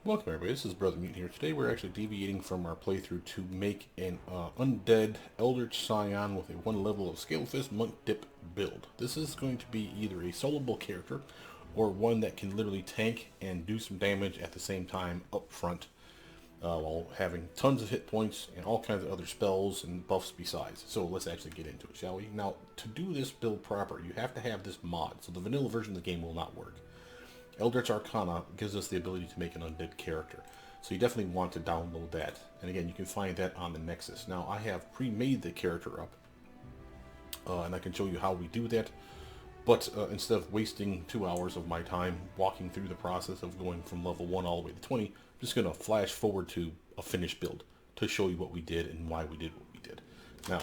Welcome everybody, this is Brothermutant here. Today we're actually deviating from our playthrough to make an Undead Eldritch Scion with a 1 level of Scalefist Monk Dip build. This is going to be either a soloable character or one that can literally tank and do some damage at the same time up front while having tons of hit points and all kinds of other spells and buffs besides. So let's actually get into it, shall we? Now, to do this build proper, you have to have this mod, so the vanilla version of the game will not work. Eldritch Arcana gives us the ability to make an undead character. So you definitely want to download that. And again, you can find that on the Nexus. Now, I have pre-made the character up, and I can show you how we do that. But instead of wasting 2 hours of my time walking through the process of going from level 1 all the way to 20, I'm just going to flash forward to a finished build to show you what we did and why we did what we did. Now,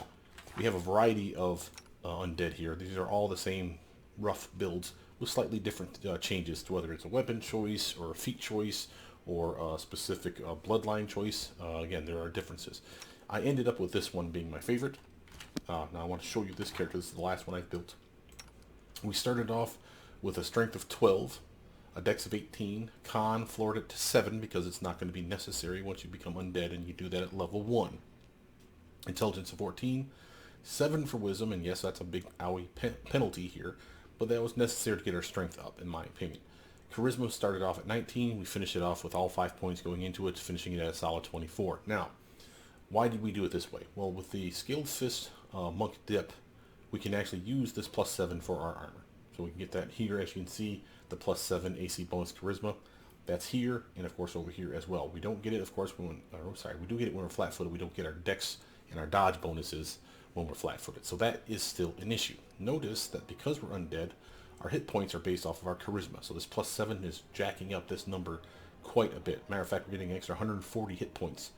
we have a variety of undead here. These are all the same rough builds with slightly different changes to whether it's a weapon choice or a feat choice or a specific bloodline choice. Again, there are differences. I ended up with this one being my favorite. Now I want to show you this character. This is the last one I've built. We started off with a strength of 12, a dex of 18, con floored it to 7 because it's not going to be necessary once you become undead, and you do that at level 1. Intelligence of 14, 7 for wisdom, and yes, that's a big owie penalty here, but that was necessary to get our strength up, in my opinion. Charisma started off at 19. We finished it off with all 5 points going into it, finishing it at a solid 24. Now, why did we do it this way? Well, with the Scaled Fist Monk Dip, we can actually use this plus 7 for our armor. So we can get that here, as you can see, the plus 7 AC bonus Charisma. That's here, and of course over here as well. We don't get it, of course, we do get it when we're flat-footed. We don't get our dex and our dodge bonuses when we're flat-footed. So that is still an issue. Notice that because we're undead, our hit points are based off of our charisma. So this plus 7 is jacking up this number quite a bit. Matter of fact, we're getting an extra 140 hit points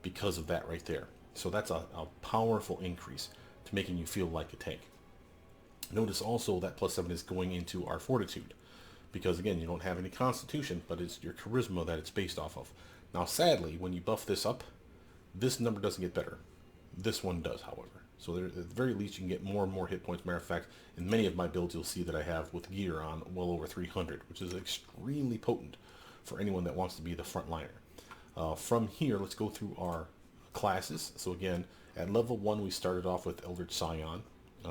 because of that right there. So that's a powerful increase to making you feel like a tank. Notice also that plus 7 is going into our fortitude, because again, you don't have any constitution, but it's your charisma that it's based off of. Now sadly, when you buff this up, this number doesn't get better. This one does, however. So there, at the very least, you can get more and more hit points. Matter of fact, in many of my builds, you'll see that I have with gear on well over 300, which is extremely potent for anyone that wants to be the frontliner. From here, let's go through our classes. So again, at level 1, we started off with Eldritch Scion.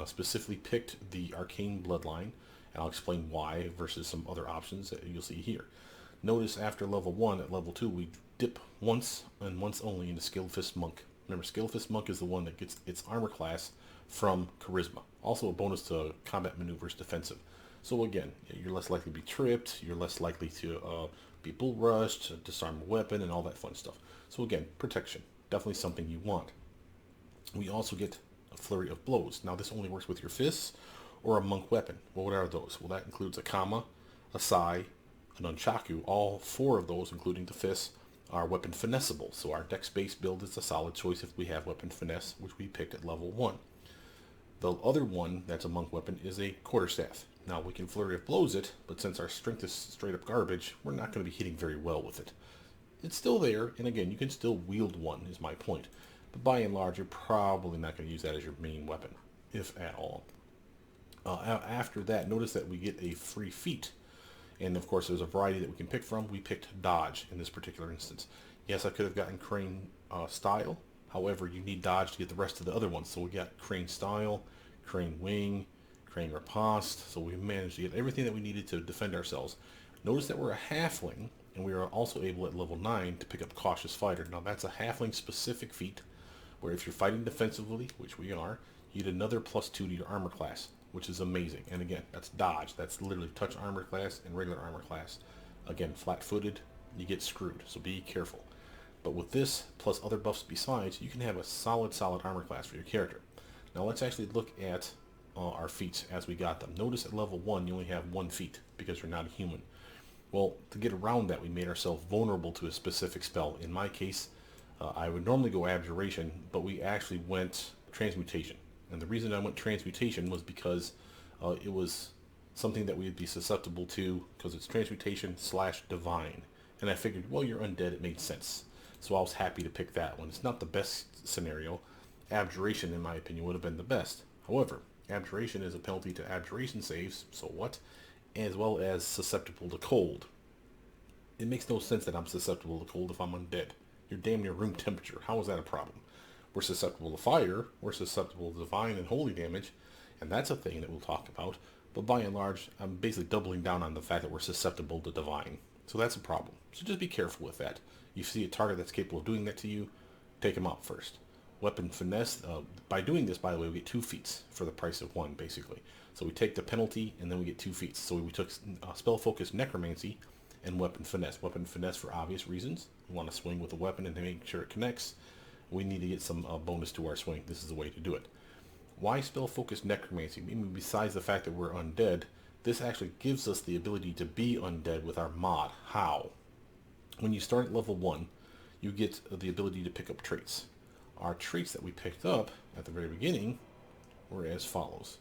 Specifically picked the Arcane Bloodline, and I'll explain why versus some other options that you'll see here. Notice after level 1, at level 2, we dip once and once only into Scaled Fist Monk. Remember, Scaled Fist Monk is the one that gets its armor class from Charisma. Also a bonus to combat maneuvers defensive. So again, you're less likely to be tripped, you're less likely to be bull rushed, disarm a weapon, and all that fun stuff. So again, protection. Definitely something you want. We also get a flurry of blows. Now this only works with your fists or a monk weapon. Well, what are those? Well, that includes a kama, a sai, an unchaku. All 4 of those, including the fists, are weapon finessable. So our dex-based build is a solid choice if we have weapon finesse, which we picked at level 1. The other one that's a monk weapon is a quarterstaff. Now we can flurry of blows it, but since our strength is straight up garbage, we're not going to be hitting very well with it. It's still there, and again, you can still wield one, is my point. But by and large, you're probably not going to use that as your main weapon, if at all. After that, notice that we get a free feat. And of course, there's a variety that we can pick from. We picked dodge in this particular instance. Yes, I could have gotten crane style. However, you need dodge to get the rest of the other ones. So we got crane style, crane wing, crane riposte. So we managed to get everything that we needed to defend ourselves. Notice that we're a halfling, and we are also able at level 9 to pick up cautious fighter. Now that's a halfling specific feat, where if you're fighting defensively, which we are, you get another +2 to your armor class, which is amazing. And again, that's dodge. That's literally touch armor class and regular armor class. Again, flat-footed, you get screwed, so be careful. But with this, plus other buffs besides, you can have a solid armor class for your character. Now let's actually look at our feats as we got them. Notice at level 1, you only have 1 feat because you're not a human. Well, to get around that, we made ourselves vulnerable to a specific spell. In my case, I would normally go Abjuration, but we actually went Transmutation. And the reason I went Transmutation was because it was something that we would be susceptible to, because it's Transmutation / Divine. And I figured, well, you're undead, it made sense. So I was happy to pick that one. It's not the best scenario. Abjuration, in my opinion, would have been the best. However, Abjuration is a penalty to Abjuration saves, so what? As well as susceptible to cold. It makes no sense that I'm susceptible to cold if I'm undead. You're damn near room temperature. How is that a problem? We're susceptible to fire. We're susceptible to divine and holy damage, and that's a thing that we'll talk about. But by and large, I'm basically doubling down on the fact that we're susceptible to divine. So that's a problem. So just be careful with that. You see a target that's capable of doing that to you, take them out first. Weapon finesse. By doing this, by the way, we get 2 feats for the price of 1, basically. So we take the penalty, and then we get 2 feats. So we took spell focus necromancy and weapon finesse. Weapon finesse for obvious reasons. We want to swing with a weapon and make sure it connects. We need to get some bonus to our swing. This is the way to do it. Why spell focus necromancy? I mean, besides the fact that we're undead, this actually gives us the ability to be undead with our mod. How? When you start at level 1, you get the ability to pick up traits. Our traits that we picked up at the very beginning were as follows.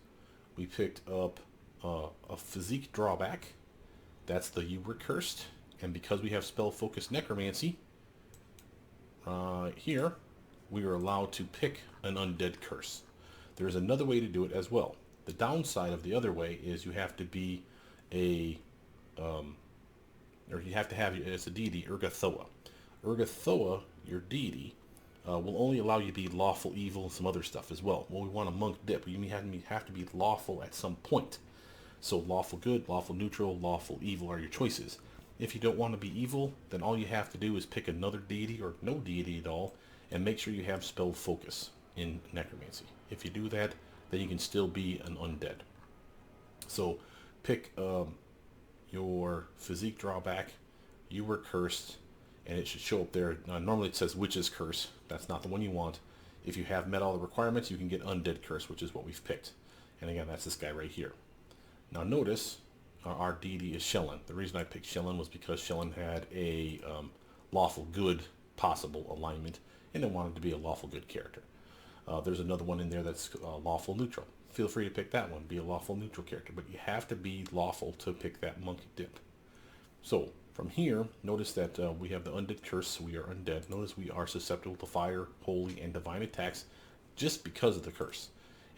We picked up a physique drawback. That's the you were cursed. And because we have spell focus necromancy, here we are allowed to pick an undead curse. There's another way to do it as well. The downside of the other way is you have to be or you have to have, as a deity, Urgathoa. Urgathoa, your deity, will only allow you to be lawful evil and some other stuff as well. Well, we want a monk dip. You have to be lawful at some point. So lawful good, lawful neutral, lawful evil are your choices. If you don't want to be evil, then all you have to do is pick another deity or no deity at all, and make sure you have spell focus in necromancy. If you do that, then you can still be an undead. So pick your physique drawback. You were cursed, and it should show up there. Normally it says witch's curse. That's not the one you want. If you have met all the requirements, you can get undead curse, which is what we've picked. And again, that's this guy right here. Now notice our deity is Shelyn. The reason I picked Shelyn was because Shelyn had a lawful good possible alignment, and it wanted to be a lawful good character. There's another one in there that's lawful neutral. Feel free to pick that one, be a lawful neutral character, but you have to be lawful to pick that monk dip. So from here, notice that we have the undead curse, so we are undead. Notice we are susceptible to fire, holy, and divine attacks just because of the curse.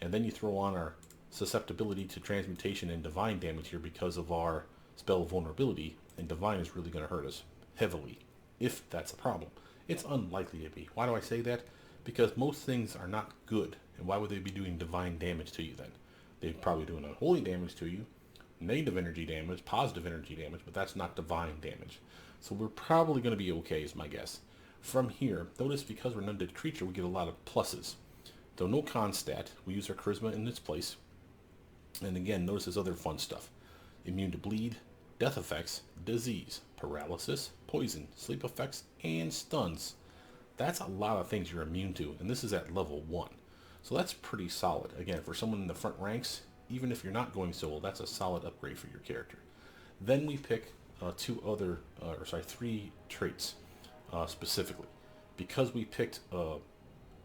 And then you throw on our susceptibility to transmutation and divine damage here because of our spell vulnerability, and divine is really going to hurt us heavily, if that's a problem. It's unlikely to be. Why do I say that? Because most things are not good, and why would they be doing divine damage to you then? They're probably doing unholy damage to you, negative energy damage, positive energy damage, but that's not divine damage. So we're probably going to be okay, is my guess. From here, notice because we're an undead creature, we get a lot of pluses. So no con stat, we use our charisma in its place. And again, notice this other fun stuff. Immune to bleed, death effects, disease, paralysis, poison, sleep effects, and stuns. That's a lot of things you're immune to, and this is at level 1. So that's pretty solid. Again, for someone in the front ranks, even if you're not going solo, that's a solid upgrade for your character. Then we pick 3 traits specifically. Because we picked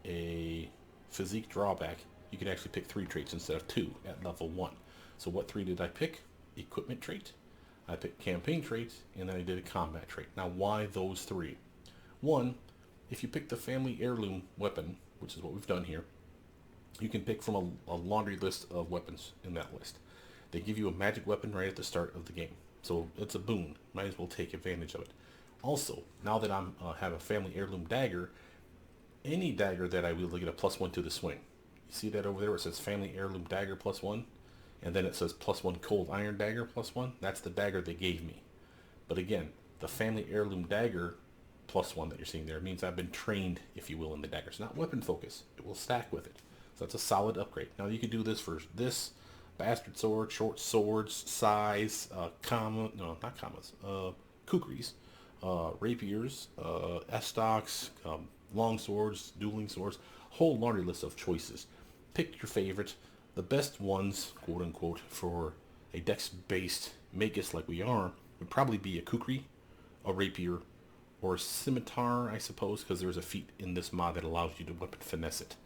a physique drawback, you can actually pick 3 traits instead of 2 at level 1. So what 3 did I pick? Equipment trait, I picked campaign trait, and then I did a combat trait. Now why those 3? 1, if you pick the family heirloom weapon, which is what we've done here, you can pick from a laundry list of weapons in that list. They give you a magic weapon right at the start of the game. So it's a boon. Might as well take advantage of it. Also, now that I have a family heirloom dagger, any dagger that I wield will get a +1 to the swing. You see that over there where it says family heirloom dagger +1? And then it says +1 cold iron dagger +1? That's the dagger they gave me. But again, the family heirloom dagger +1 that you're seeing there means I've been trained, if you will, in the dagger. It's not weapon focus. It will stack with it. So that's a solid upgrade. Now you can do this for this, bastard sword, short swords, size, kukris, rapiers, estocks, long swords, dueling swords, whole laundry list of choices. Pick your favorite. The best ones, quote unquote, for a dex-based magus like we are, would probably be a kukri, a rapier, or a scimitar, I suppose, because there's a feat in this mod that allows you to weapon finesse it.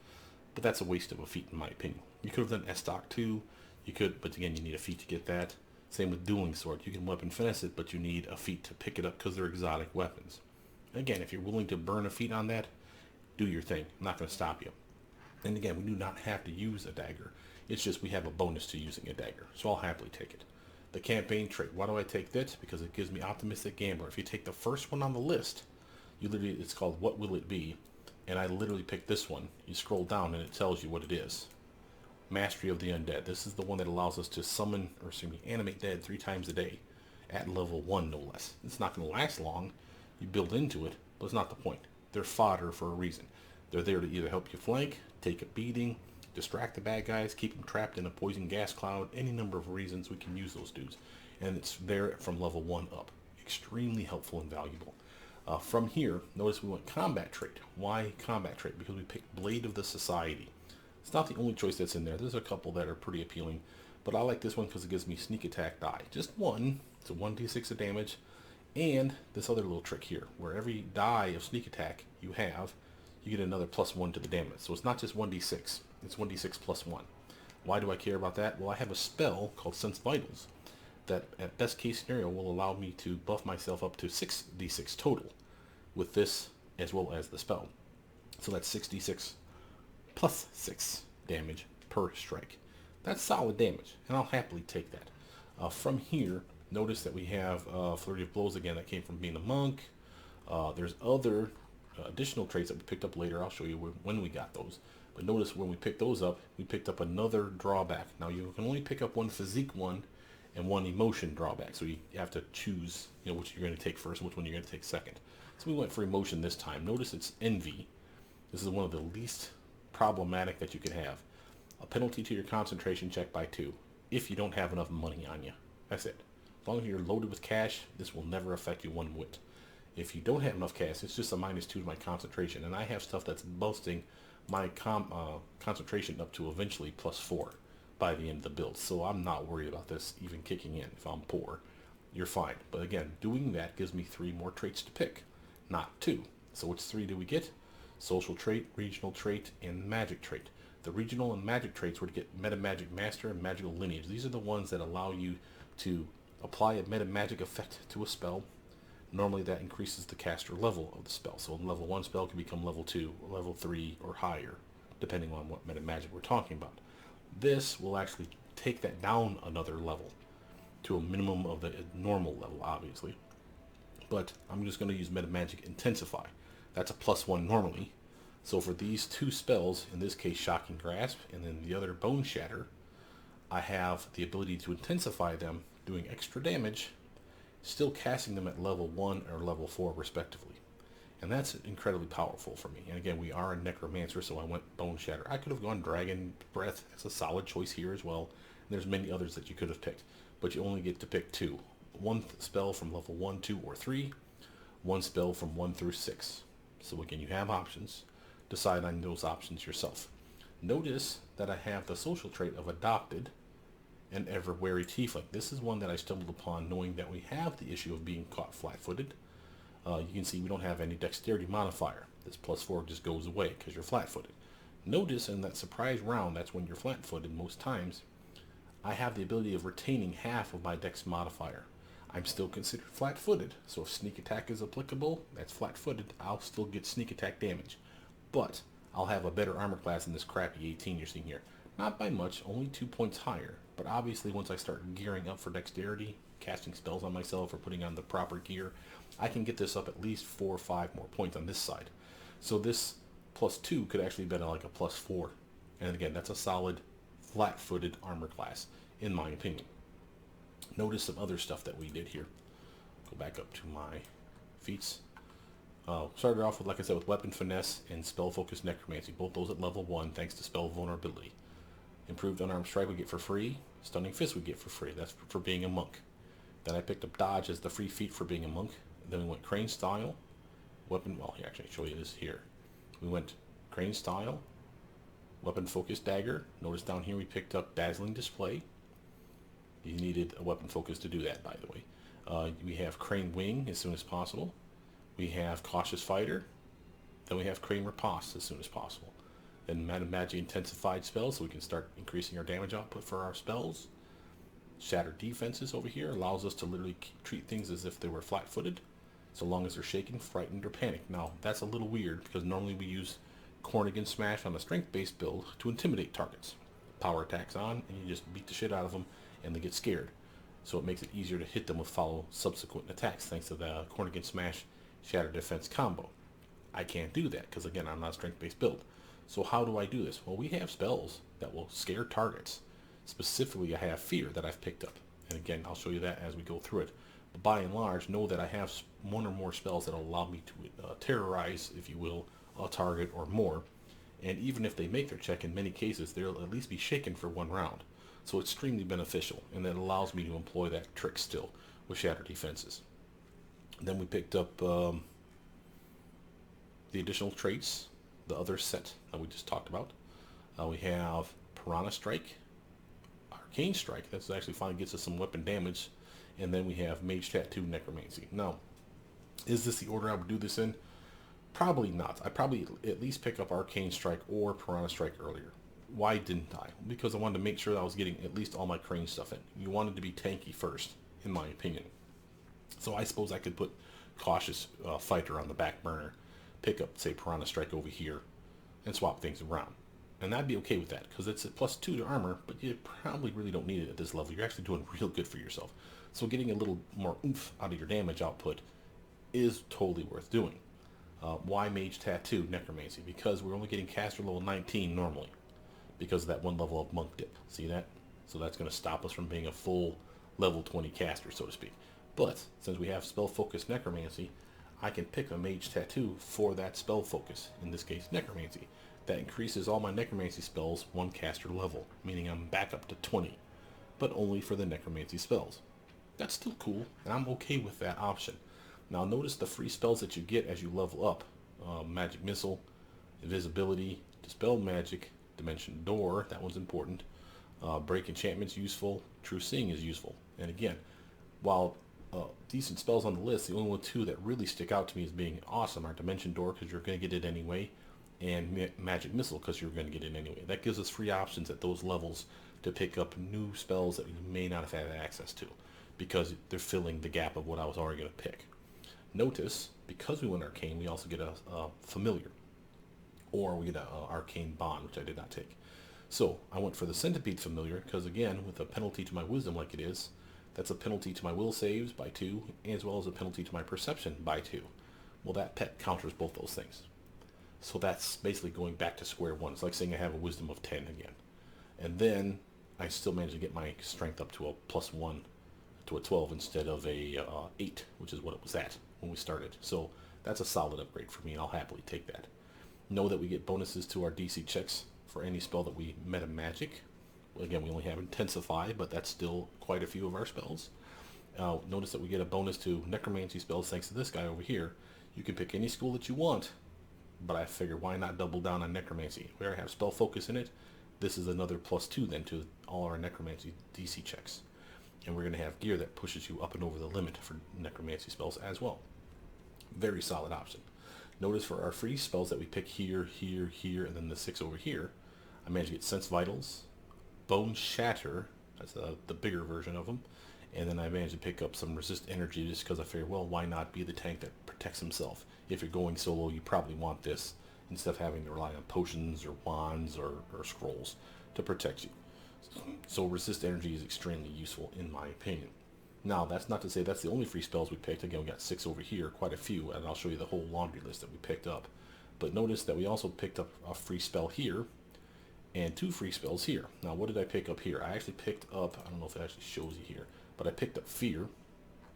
But that's a waste of a feat in my opinion. You could have done estoc too. You could, but again, you need a feat to get that. Same with dueling sword. You can weapon finesse it, but you need a feat to pick it up because they're exotic weapons. Again, if you're willing to burn a feat on that, do your thing. I'm not going to stop you. And again, we do not have to use a dagger. It's just we have a bonus to using a dagger, so I'll happily take it. The campaign trait. Why do I take that? Because it gives me optimistic gambler. If you take the first one on the list, you literally, it's called what will it be, and I literally picked this one. You scroll down and it tells you what it is. Mastery of the Undead. This is the one that allows us to summon, or excuse me, animate dead 3 times a day at level 1, no less. It's not going to last long. You build into it, but it's not the point. They're fodder for a reason. They're there to either help you flank, take a beating, distract the bad guys, keep them trapped in a poison gas cloud, any number of reasons we can use those dudes. And it's there from level 1 up. Extremely helpful and valuable. From here, notice we went combat trait. Why combat trait? Because we picked Blade of the Society. It's not the only choice that's in there. There's a couple that are pretty appealing, but I like this one because it gives me sneak attack die. Just one. It's a 1d6 of damage, and this other little trick here, where every die of sneak attack you have, you get another +1 to the damage. So it's not just 1d6. It's 1d6 +1. Why do I care about that? Well, I have a spell called Sense Vitals that, at best case scenario, will allow me to buff myself up to 6d6 total with this as well as the spell. So that's 6d6 plus 6 damage per strike. That's solid damage, and I'll happily take that. From here, notice that we have Flurry of Blows again. That came from being a monk. There's other additional traits that we picked up later. I'll show you when we got those. But notice when we picked those up, we picked up another drawback. Now you can only pick up one physique one and one emotion drawback. So you have to choose, which you're going to take first, which one you're going to take second. So we went for emotion this time. Notice it's envy. This is one of the least problematic that you could have. A penalty to your concentration check by 2 if you don't have enough money on you. That's it. As long as you're loaded with cash, this will never affect you one whit. If you don't have enough cash, it's just a -2 to my concentration, and I have stuff that's boosting my concentration up to eventually +4 by the end of the build. So I'm not worried about this even kicking in. If I'm poor, you're fine. But again, doing that gives me 3 more traits to pick, not 2. So which 3 do we get? Social trait, regional trait, and magic trait. The regional and magic traits were to get Meta Magic Master and Magical Lineage. These are the ones that allow you to apply a meta magic effect to a spell. Normally that increases the caster level of the spell. So a level 1 spell can become level 2, level 3, or higher, depending on what meta magic we're talking about. This will actually take that down another level to a minimum of the normal level, obviously. But I'm just going to use meta magic intensify. That's a +1 normally. So for these 2 spells, in this case Shocking Grasp and then the other Bone Shatter, I have the ability to intensify them, doing extra damage, still casting them at level 1 or level 4 respectively. And that's incredibly powerful for me. And again, we are a Necromancer, so I went Bone Shatter. I could have gone Dragon Breath. That's a solid choice here as well. And there's many others that you could have picked, but you only get to pick 2. 1 spell from level 1, 2, or 3. 1 spell from 1 through 6. So again, you have options. Decide on those options yourself. Notice that I have the social trait of Adopted and Ever Wary Tiefling. This is one that I stumbled upon knowing that we have the issue of being caught flat-footed. You can see we don't have any dexterity modifier. This +4 just goes away because you're flat-footed. Notice in that surprise round, that's when you're flat-footed most times, I have the ability of retaining half of my dex modifier. I'm still considered flat-footed, so if sneak attack is applicable, that's flat-footed, I'll still get sneak attack damage. But I'll have a better armor class than this crappy 18 you're seeing here. Not by much, only 2 points higher, but obviously once I start gearing up for dexterity, casting spells on myself or putting on the proper gear, I can get this up at least 4 or 5 more points on this side. So this +2 could actually be like a +4. And again, that's a solid flat-footed armor class, in my opinion. Notice some other stuff that we did here. Go back up to my feats. Started off with, like I said, with Weapon Finesse and Spell Focused Necromancy. Both those at level 1 thanks to Spell Vulnerability. Improved Unarmed Strike we get for free. Stunning Fist we get for free. That's for being a monk. Then I picked up Dodge as the free feat for being a monk. Then we went Crane Style. Weapon, well, here, actually, I'll show you this here. We went Crane Style. Weapon Focused Dagger. Notice down here we picked up Dazzling Display. You needed a weapon focus to do that, by the way. We have Crane Wing as soon as possible. We have Cautious Fighter. Then we have Crane Riposte as soon as possible. Then Magic Intensified spells, so we can start increasing our damage output for our spells. Shattered Defenses over here allows us to literally treat things as if they were flat-footed, so long as they're shaken, frightened, or panicked. Now, that's a little weird, because normally we use Cornigan Smash on a strength-based build to intimidate targets. Power attacks on, and you just beat the shit out of them, and they get scared. so it makes it easier to hit them with follow subsequent attacks thanks to the Cornigan Smash Shatter Defense combo. I can't do that because, again, I'm not a strength-based build. So how do I do this? Well, we have spells that will scare targets. Specifically, I have Fear that I've picked up. And again, I'll show you that as we go through it. But by and large, know that I have one or more spells that allow me to terrorize, if you will, a target or more. And even if they make their check, in many cases, they'll at least be shaken for one round. So extremely beneficial, and that allows me to employ that trick still with Shatter Defenses. Then we picked up the additional traits, the other set that we just talked about. We have Piranha Strike, Arcane Strike, that's actually finally gets us some weapon damage, and then we have Mage Tattoo, Necromancy. Now, is this the order I would do this in? Probably not. I probably at least pick up Arcane Strike or Piranha Strike earlier. Why didn't I? Because I wanted to make sure that I was getting at least all my crane stuff in. You wanted to be tanky first, in my opinion. So I suppose I could put Cautious Fighter on the back burner, pick up, say, Piranha Strike over here, and swap things around. And I'd be okay with that, because it's a +2 to armor, but you probably really don't need it at this level. You're actually doing real good for yourself. So getting a little more oomph out of your damage output is totally worth doing. Why Mage Tattoo, Necromancy? Because we're only getting caster level 19 normally, because of that one level of monk dip. See that? So that's going to stop us from being a full level 20 caster, so to speak. But since we have spell focus Necromancy, I can pick a Mage Tattoo for that spell focus, in this case Necromancy. That increases all my Necromancy spells one caster level, meaning I'm back up to 20, but only for the Necromancy spells. That's still cool, and I'm okay with that option. Now notice the free spells that you get as you level up. Magic Missile, Invisibility, Dispel Magic, Dimension Door, that one's important. Break Enchantment's useful, True Seeing is useful. And again, while decent spells on the list, the only two that really stick out to me as being awesome are Dimension Door, because you're going to get it anyway, and Magic Missile, because you're going to get it anyway. That gives us free options at those levels to pick up new spells that we may not have had access to, because they're filling the gap of what I was already going to pick. Notice, because we went Arcane, we also get a Familiar, or we get an Arcane Bond, which I did not take. So I went for the Centipede Familiar, because again, with a penalty to my Wisdom like it is, that's a penalty to my Will saves by 2, as well as a penalty to my Perception by 2. Well, that pet counters both those things. So that's basically going back to square one. It's like saying I have a Wisdom of 10 again. And then I still managed to get my Strength up to a +1 to a 12 instead of a 8, which is what it was at when we started. So that's a solid upgrade for me, and I'll happily take that. Know that we get bonuses to our DC checks for any spell that we meta magic. Again, we only have Intensify, but that's still quite a few of our spells. Notice that we get a bonus to Necromancy spells thanks to this guy over here. You can pick any school that you want, but I figure why not double down on Necromancy? We already have Spell Focus in it. This is another +2 then to all our Necromancy DC checks. And we're going to have gear that pushes you up and over the limit for Necromancy spells as well. Very solid option. Notice for our free spells that we pick here, here, here, and then the 6 over here, I managed to get Sense Vitals, Bone Shatter, that's the bigger version of them, and then I managed to pick up some Resist Energy just because I figured, well, why not be the tank that protects himself? If you're going solo, you probably want this instead of having to rely on potions or wands or scrolls to protect you. So Resist Energy is extremely useful in my opinion. Now, that's not to say that's the only free spells we picked. Again, we got 6 over here, quite a few, and I'll show you the whole laundry list that we picked up. But notice that we also picked up a free spell here, and 2 free spells here. Now, what did I pick up here? I actually picked up, I don't know if it actually shows you here, but I picked up Fear.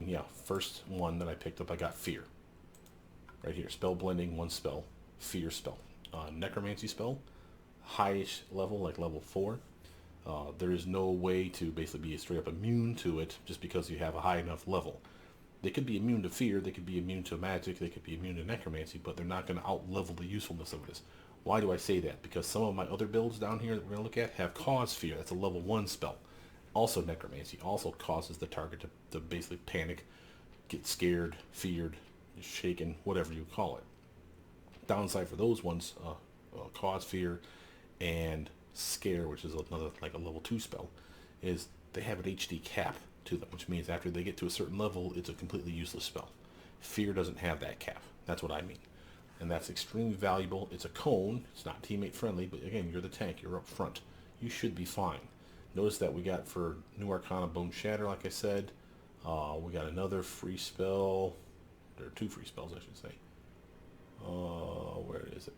And yeah, first one that I picked up, I got Fear. Right here, Spell Blending, 1 spell, Fear spell. Necromancy spell, highish level, like level 4. There is no way to basically be straight up immune to it just because you have a high enough level. They could be immune to Fear, they could be immune to magic, they could be immune to Necromancy, but they're not going to out-level the usefulness of this. Why do I say that? Because some of my other builds down here that we're going to look at have Cause Fear. That's a level 1 spell. Also Necromancy. Also causes the target to basically panic, get scared, feared, shaken, whatever you call it. Downside for those ones, Cause Fear and Scare, which is another like a level 2 spell, is they have an HD cap to them, which means after they get to a certain level, it's a completely useless spell. Fear doesn't have that cap. That's what I mean. And that's extremely valuable. It's a cone. It's not teammate friendly, but again, you're the tank. You're up front. You should be fine. Notice that we got for New Arcana Bone Shatter, like I said. We got another free spell. There are 2 free spells, I should say. Where is it?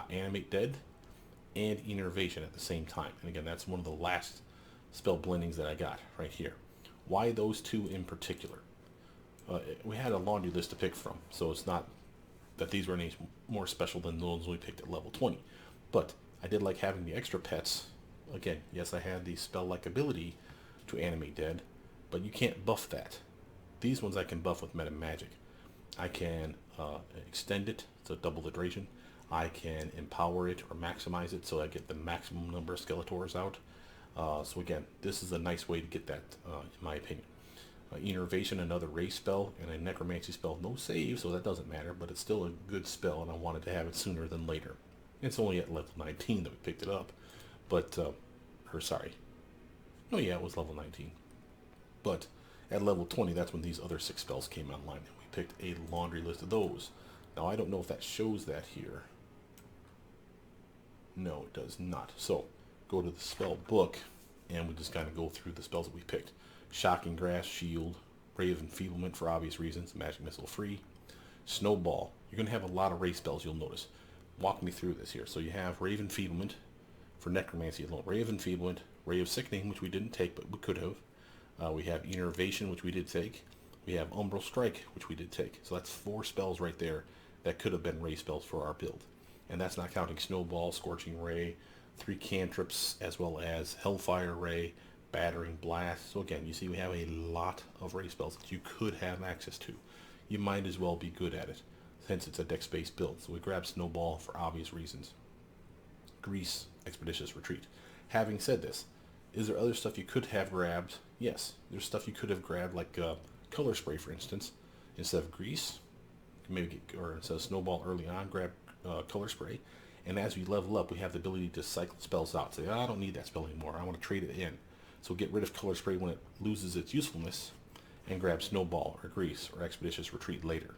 Animate Dead and Innervation at the same time. And again, that's one of the last spell blendings that I got right here. Why those 2 in particular? We had a laundry list to pick from, so it's not that these were any more special than those we picked at level 20. But I did like having the extra pets. Again, yes, I had the spell-like ability to animate dead, but you can't buff that. These ones I can buff with meta magic. I can extend it to double the duration. I can empower it or maximize it so I get the maximum number of Skeletors out. So again, this is a nice way to get that, in my opinion. Innervation, another race spell, and a necromancy spell. No save, so that doesn't matter, but it's still a good spell, and I wanted to have it sooner than later. It's only at level 19 that we picked it up, but, no, yeah, it was level 19. But at level 20, that's when these other 6 spells came online, and we picked a laundry list of those. Now, I don't know if that shows that here. No, it does not. So, go to the spell book, and we just kind of go through the spells that we picked. Shocking Grasp, Shield, Ray of Enfeeblement for obvious reasons, Magic Missile free. Snowball, you're going to have a lot of ray spells, you'll notice. Walk me through this here. So you have Ray of Enfeeblement for Necromancy alone. Ray of Enfeeblement, Ray of Sickening, which we didn't take, but we could have. We have Innervation, which we did take. We have Umbral Strike, which we did take. So that's 4 spells right there that could have been ray spells for our build. And that's not counting Snowball, Scorching Ray, 3 cantrips, as well as Hellfire Ray, Battering Blast. So again, you see we have a lot of ray spells that you could have access to. You might as well be good at it, since it's a dex-based build. So we grab Snowball for obvious reasons. Grease, Expeditious Retreat. Having said this, is there other stuff you could have grabbed? Yes, there's stuff you could have grabbed, like Color Spray, for instance. Instead of Grease, maybe or instead of Snowball early on, grab Color Spray. And as we level up, we have the ability to cycle spells out. Say, I don't need that spell anymore. I want to trade it in. So get rid of Color Spray when it loses its usefulness and grab Snowball or Grease or Expeditious Retreat later.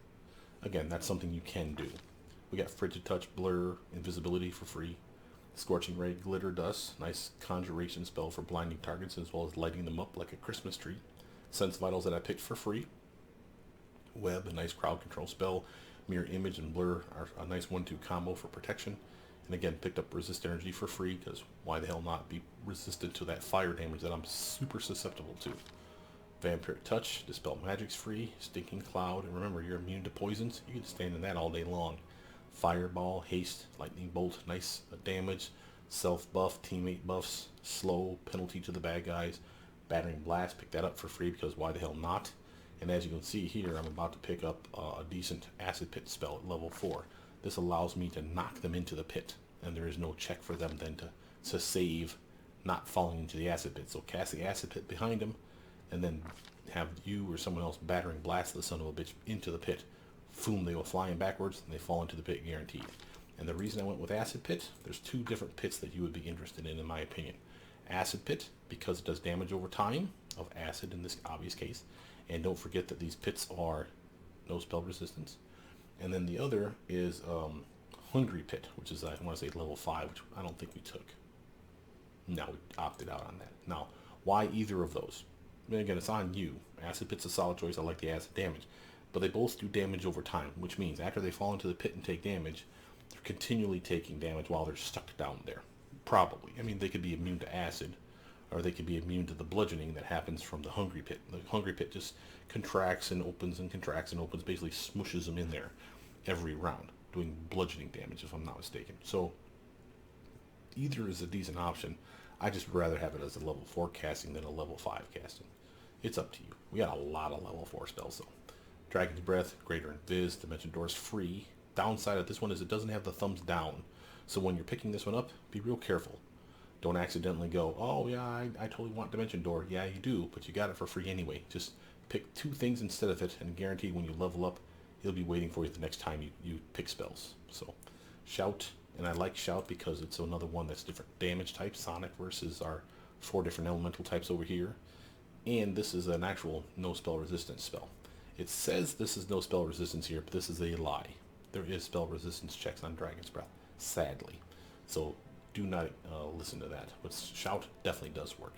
Again, that's something you can do. We got Frigid Touch, Blur, Invisibility for free. Scorching Ray, Glitter Dust, nice conjuration spell for blinding targets as well as lighting them up like a Christmas tree. Sense Vitals that I picked for free. Web, a nice crowd control spell. Mirror Image and Blur are a nice 1-2 combo for protection. And again, picked up Resist Energy for free, because why the hell not be resistant to that fire damage that I'm super susceptible to. Vampiric Touch, Dispel Magic's free. Stinking Cloud, and remember, you're immune to poisons. You can stand in that all day long. Fireball, Haste, Lightning Bolt, nice damage. Self-buff, teammate buffs, slow, penalty to the bad guys. Battering Blast, pick that up for free, because why the hell not? And as you can see here, I'm about to pick up a decent Acid Pit spell at level 4. This allows me to knock them into the pit, and there is no check for them then to save not falling into the acid pit. So cast the acid pit behind them, and then have you or someone else battering blast the son of a bitch into the pit. Boom, they go flying backwards, and they fall into the pit guaranteed. And the reason I went with acid pit, there's 2 different pits that you would be interested in my opinion. Acid pit, because it does damage over time, of acid in this obvious case. And don't forget that these pits are no spell resistance. And then the other is Hungry Pit, which is, I want to say, level 5, which I don't think we took. No, we opted out on that. Now, why either of those? I mean, again, it's on you. Acid Pit's a solid choice. I like the acid damage. But they both do damage over time, which means after they fall into the pit and take damage, they're continually taking damage while they're stuck down there. Probably. I mean, they could be immune to acid, or they could be immune to the bludgeoning that happens from the Hungry Pit. The Hungry Pit just contracts and opens and contracts and opens, basically smushes them in there every round, doing bludgeoning damage if I'm not mistaken. So either is a decent option. I just would rather have it as a level 4 casting than a level 5 casting. It's up to you. We got a lot of level 4 spells though. Dragon's Breath, Greater Invis, Dimension Door is free. Downside of this one is it doesn't have the thumbs down. So when you're picking this one up, be real careful. Don't accidentally go, oh yeah, I totally want Dimension Door. Yeah, you do, but you got it for free anyway. Just pick 2 things instead of it, and guarantee when you level up, he'll be waiting for you the next time you pick spells. So, Shout, and I like Shout because it's another one that's different damage types, Sonic versus our 4 different elemental types over here. And this is an actual no spell resistance spell. It says this is no spell resistance here, but this is a lie. There is spell resistance checks on Dragon's Breath, sadly. So do not listen to that. But Shout definitely does work.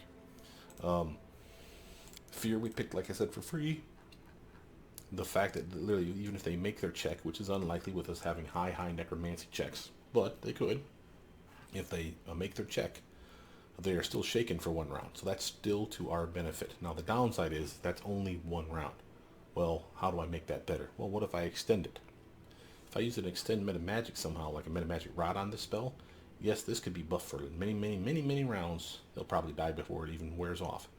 Fear we picked, like I said, for free. The fact that literally, even if they make their check, which is unlikely with us having high necromancy checks, but they could, if they make their check, they are still shaken for 1 round. So that's still to our benefit. Now the downside is that's only 1 round. Well, how do I make that better? Well, what if I extend it? If I use an extend meta magic somehow, like a meta magic rod on this spell, yes, this could be buffed for many rounds. They'll probably die before it even wears off.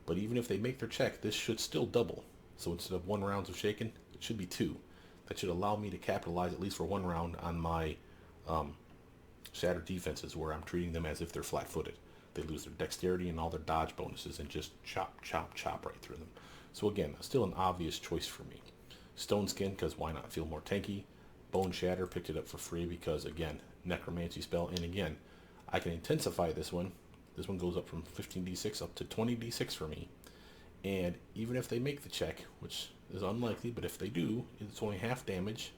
But even if they make their check, this should still double. So instead of 1 round of shaken, it should be 2. That should allow me to capitalize at least for 1 round on my shattered defenses, where I'm treating them as if they're flat-footed. They lose their dexterity and all their dodge bonuses and just chop right through them. So again, still an obvious choice for me. Stone Skin, because why not? Feel more tanky. Bone Shatter, picked it up for free because, again, necromancy spell. And again, I can intensify this one. This one goes up from 15d6 up to 20d6 for me. And even if they make the check, which is unlikely, but if they do, it's only half damage,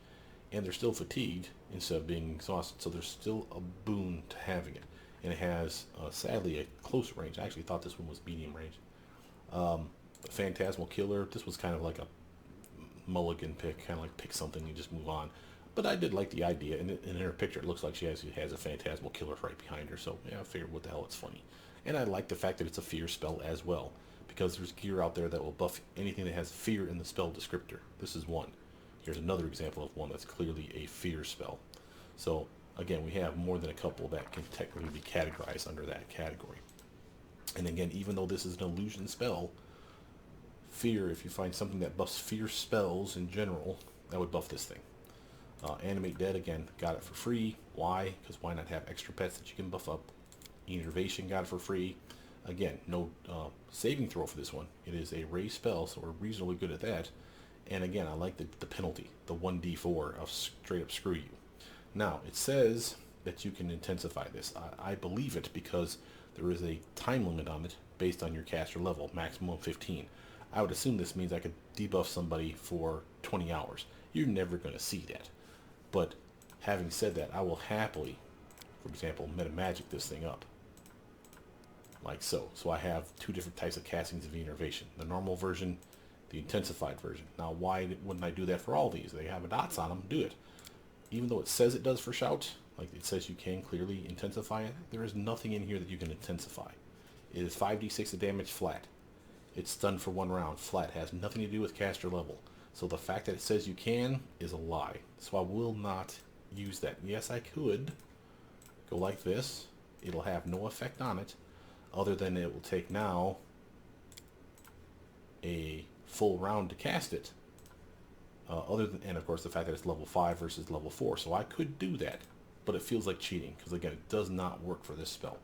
and they're still fatigued instead of being exhausted. So there's still a boon to having it. And it has, sadly, a close range. I actually thought this one was medium range. Phantasmal Killer, this was kind of like a mulligan pick, kind of like pick something and just move on. But I did like the idea, and in her picture it looks like she has a Phantasmal Killer right behind her, so yeah, I figured what the hell, it's funny. And I like the fact that it's a fear spell as well, because there's gear out there that will buff anything that has fear in the spell descriptor. This is one. Here's another example of one that's clearly a fear spell. So again, we have more than a couple that can technically be categorized under that category. And again, even though this is an illusion spell, fear, if you find something that buffs fear spells in general, that would buff this thing. Animate Dead, again, got it for free. Why? Because why not have extra pets that you can buff up? Enervation, got it for free. Again, no saving throw for this one. It is a raise spell, so we're reasonably good at that. And again, I like the penalty, the 1d4 of straight up screw you. Now, it says that you can intensify this. I believe it because there is a time limit on it based on your caster level, maximum 15. I would assume this means I could debuff somebody for 20 hours. You're never going to see that. But having said that, I will happily, for example, meta magic this thing up. Like so. So I have 2 different types of castings of Enervation. The normal version, the intensified version. Now, why wouldn't I do that for all these? They have dots on them. Do it. Even though it says it does for Shout, like it says you can clearly intensify it, there is nothing in here that you can intensify. It is 5d6 of damage flat. It's stunned for 1 round flat. Has nothing to do with caster level. So the fact that it says you can is a lie. So I will not use that. Yes, I could go like this. It'll have no effect on it, other than it will take now a full round to cast it. And of course the fact that it's level 5 versus level 4. So I could do that, but it feels like cheating, because again, it does not work for this spell.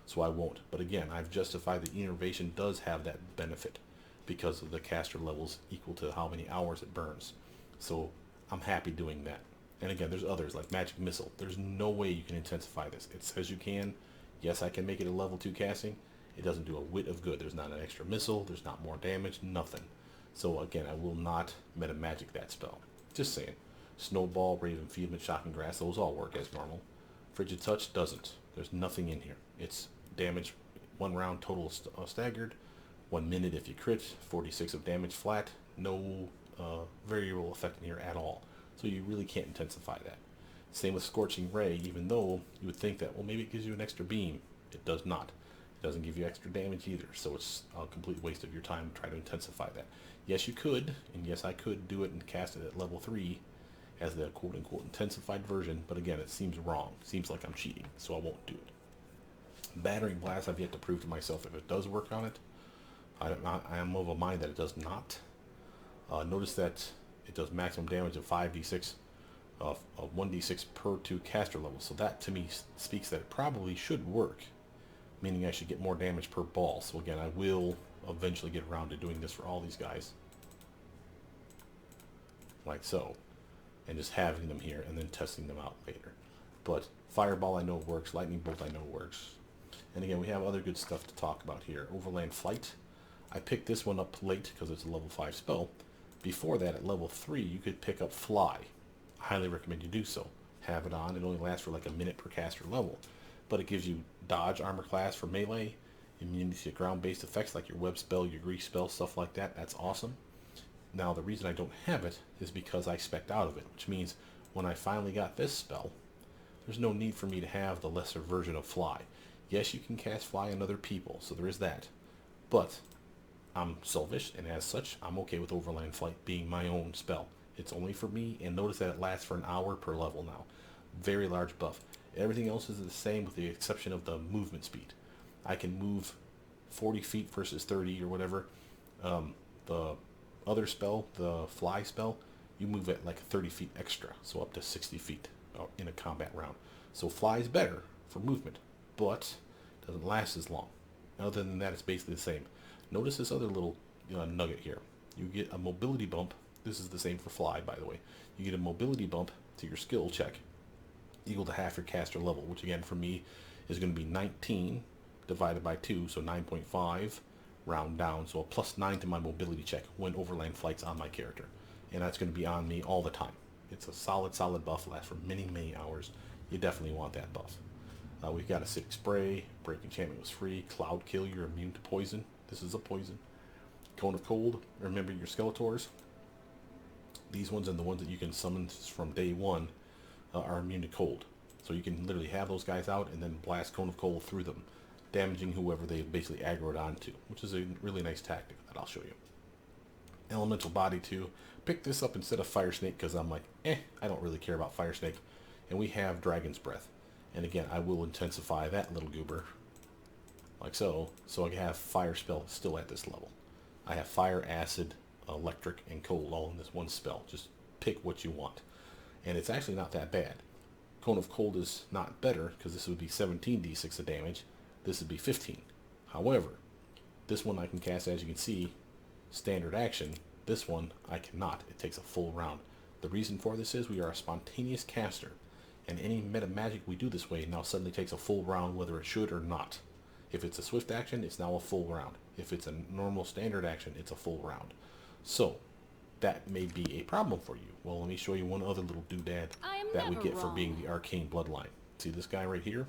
So I won't. But again, I've justified that Enervation does have that benefit because of the caster levels equal to how many hours it burns. So I'm happy doing that. And again, there's others like Magic Missile. There's no way you can intensify this. It says you can. Yes, I can make it a level 2 casting. It doesn't do a whit of good. There's not an extra missile. There's not more damage. Nothing. So again, I will not meta magic that spell. Just saying. Snowball, Raven Fieldman, Shocking Grass, those all work as normal. Frigid Touch doesn't. There's nothing in here. It's damage 1 round total staggered. 1 minute if you crit, 46 of damage flat, no variable effect in here at all. So you really can't intensify that. Same with Scorching Ray, even though you would think that, well, maybe it gives you an extra beam. It does not. It doesn't give you extra damage either, so it's a complete waste of your time to try to intensify that. Yes, you could, and yes, I could do it and cast it at level 3 as the quote-unquote intensified version, but again, it seems wrong. It seems like I'm cheating, so I won't do it. Battering Blast, I've yet to prove to myself if it does work on it. I am of a mind that it does not. Notice that it does maximum damage of 5d6 of 1d6 per 2 caster levels. So that to me speaks that it probably should work, meaning I should get more damage per ball. So again, I will eventually get around to doing this for all these guys. Like so. And just having them here and then testing them out later. But Fireball I know works, Lightning Bolt I know works. And again, we have other good stuff to talk about here. Overland Flight. I picked this one up late because it's a level 5 spell. Before that, at level 3, you could pick up Fly. I highly recommend you do so. Have it on. It only lasts for like a minute per caster level. but it gives you dodge armor class for melee, immunity to ground-based effects like your web spell, your grease spell, stuff like that. That's awesome. Now, the reason I don't have it is because I spec'd out of it, which means when I finally got this spell, there's no need for me to have the lesser version of fly. Yes, you can cast fly on other people, so there is that. But I'm selfish, and as such, I'm okay with Overland Flight being my own spell. It's only for me, and notice that it lasts for an hour per level now. Very large buff. Everything else is the same with the exception of the movement speed. I can move 40 feet versus 30 or whatever. The other spell, the fly spell, you move at like 30 feet extra, so up to 60 feet in a combat round. So fly is better for movement, but doesn't last as long. Other than that, it's basically the same. Notice this other little nugget here. You get a mobility bump. This is the same for fly, by the way. You get a mobility bump to your skill check equal to half your caster level, which again for me is going to be 19 divided by 2, so 9.5 round down, so a plus 9 to my mobility check when Overland Flight's on my character, and that's going to be on me all the time. It's a solid buff, lasts for many hours. You definitely want that buff. We've got acidic spray, break enchantment was free, cloud kill, you're immune to poison. This is a poison. Cone of cold, remember your Skeletors. These ones and the ones that you can summon from day one are immune to cold. So you can literally have those guys out and then blast Cone of Cold through them, damaging whoever they basically aggroed onto, which is a really nice tactic that I'll show you. Elemental Body 2. Pick this up instead of Fire Snake because I'm like, I don't really care about Fire Snake. And we have Dragon's Breath. And again, I will intensify that little goober, like so. So I have Fire spell still at this level. I have Fire, Acid, Electric, and Cold all in this one spell. Just pick what you want. And it's actually not that bad. Cone of Cold is not better because this would be 17d6 of damage. This would be 15. However, this one I can cast, as you can see, standard action. This one I cannot. It takes a full round. The reason for this is we are a spontaneous caster, and any meta magic we do this way now suddenly takes a full round whether it should or not. If it's a swift action, it's now a full round. If it's a normal standard action, it's a full round. So that may be a problem for you. Well, let me show you one other little doodad that we get for being the arcane bloodline. See this guy right here?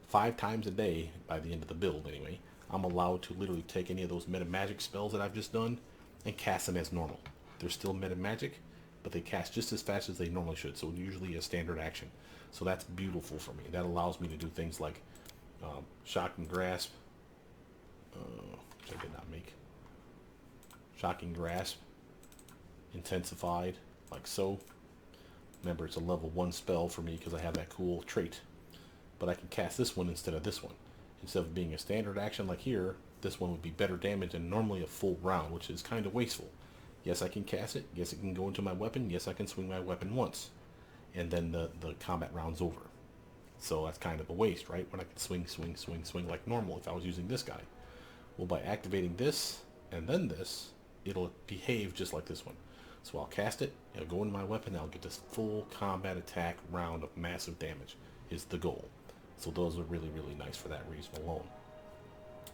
5 times a day, by the end of the build anyway, I'm allowed to literally take any of those meta magic spells that I've just done and cast them as normal. They're still meta magic, but they cast just as fast as they normally should, so usually a standard action. So that's beautiful for me. That allows me to do things like Shocking Grasp, which I did not make. Shocking Grasp, Intensified, like so. Remember, it's a level 1 spell for me because I have that cool trait. But I can cast this one instead of this one. Instead of being a standard action like here, this one would be better damage than normally a full round, which is kind of wasteful. Yes, I can cast it. Yes, it can go into my weapon. Yes, I can swing my weapon once. And then the combat round's over. So that's kind of a waste, right? When I can swing like normal if I was using this guy. Well, by activating this and then this, it'll behave just like this one. So I'll cast it, it'll go into my weapon, I'll get this full combat attack round of massive damage is the goal. So those are really nice for that reason alone.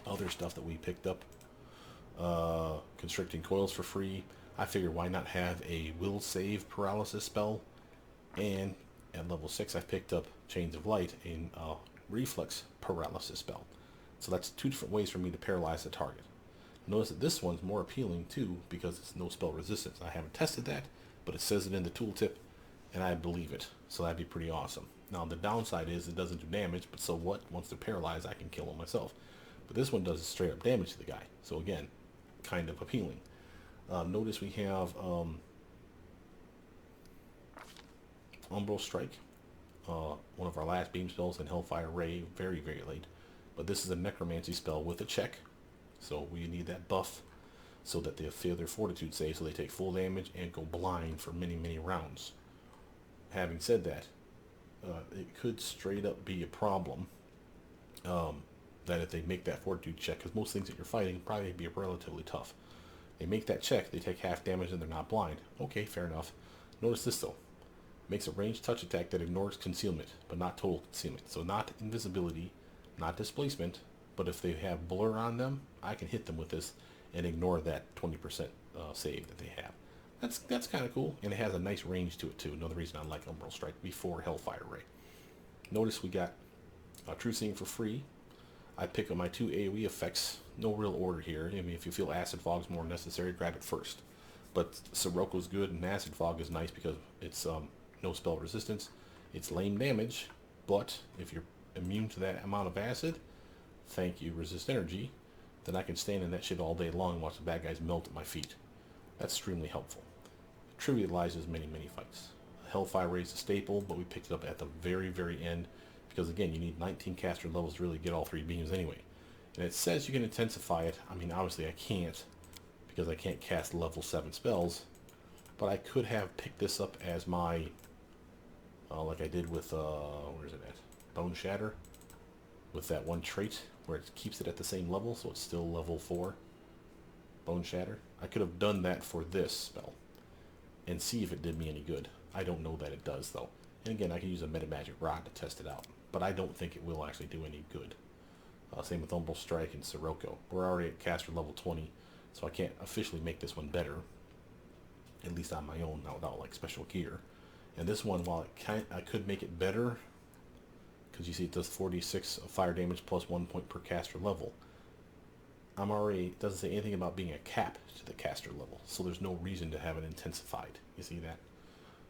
Other stuff that we picked up, Constricting Coils for free. I figured why not have a will save paralysis spell, and at level 6 I picked up Chains of Light, a reflex paralysis spell. So that's 2 different ways for me to paralyze the target. Notice that this one's more appealing too because it's no spell resistance. I haven't tested that, but it says it in the tooltip, and I believe it. So that'd be pretty awesome. Now the downside is it doesn't do damage, but so what? Once they're paralyzed, I can kill them myself. But this one does straight up damage to the guy. So again, kind of appealing. Notice we have Umbral Strike, one of our last beam spells, and Hellfire Ray, very late. But this is a necromancy spell with a check. So we need that buff so that they fail their fortitude save, so they take full damage and go blind for many rounds. Having said that, it could straight up be a problem that if they make that fortitude check, because most things that you're fighting probably be relatively tough. They make that check, they take half damage, and they're not blind. Okay, fair enough. Notice this though. Makes a ranged touch attack that ignores concealment, but not total concealment. So not invisibility, not displacement, but if they have blur on them, I can hit them with this and ignore that 20% save that they have. That's kind of cool, and it has a nice range to it too. Another reason I like Umbral Strike before Hellfire Ray. Notice we got True Seeing for free. I pick up my 2 AoE effects. No real order here. I mean, if you feel Acid Fog is more necessary, grab it first. But Siroko's good, and Acid Fog is nice because it's no spell resistance. It's lame damage, but if you're immune to that amount of acid, thank you, resist energy, then I can stand in that shit all day long and watch the bad guys melt at my feet. That's extremely helpful. It trivializes many, many fights. Hellfire Ray is a staple, but we picked it up at the very, very end because, again, you need 19 caster levels to really get all 3 beams anyway. And it says you can intensify it. I mean, obviously I can't because I can't cast level 7 spells, but I could have picked this up as my, like I did with, where is it at? Bone Shatter, with that one trait where it keeps it at the same level, so it's still level 4. Bone Shatter. I could have done that for this spell and see if it did me any good. I don't know that it does, though. And again, I can use a Metamagic Rod to test it out, but I don't think it will actually do any good. Same with Umbral Strike and Sirocco. We're already at caster level 20, so I can't officially make this one better, at least on my own, not without like special gear. And this one, while I could make it better, because you see it does 46 fire damage plus 1 point per caster level. It doesn't say anything about being a cap to the caster level, so there's no reason to have it intensified. You see that?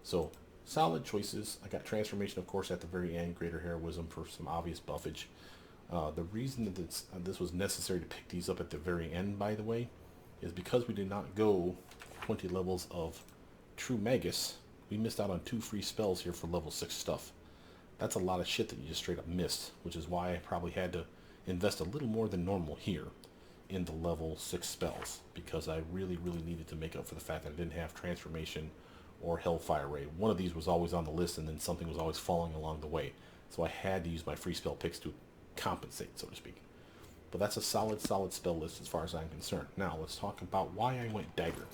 So, solid choices. I got Transformation, of course, at the very end, Greater Heroism for some obvious buffage. The reason that this was necessary to pick these up at the very end, by the way, is because we did not go 20 levels of True Magus. We missed out on 2 free spells here for level 6 stuff. That's a lot of shit that you just straight up missed, which is why I probably had to invest a little more than normal here in the level 6 spells, because I really, really needed to make up for the fact that I didn't have Transformation or Hellfire Ray. One of these was always on the list, and then something was always falling along the way. So I had to use my free spell picks to compensate, so to speak. But that's a solid spell list as far as I'm concerned. Now, let's talk about why I went Dagger.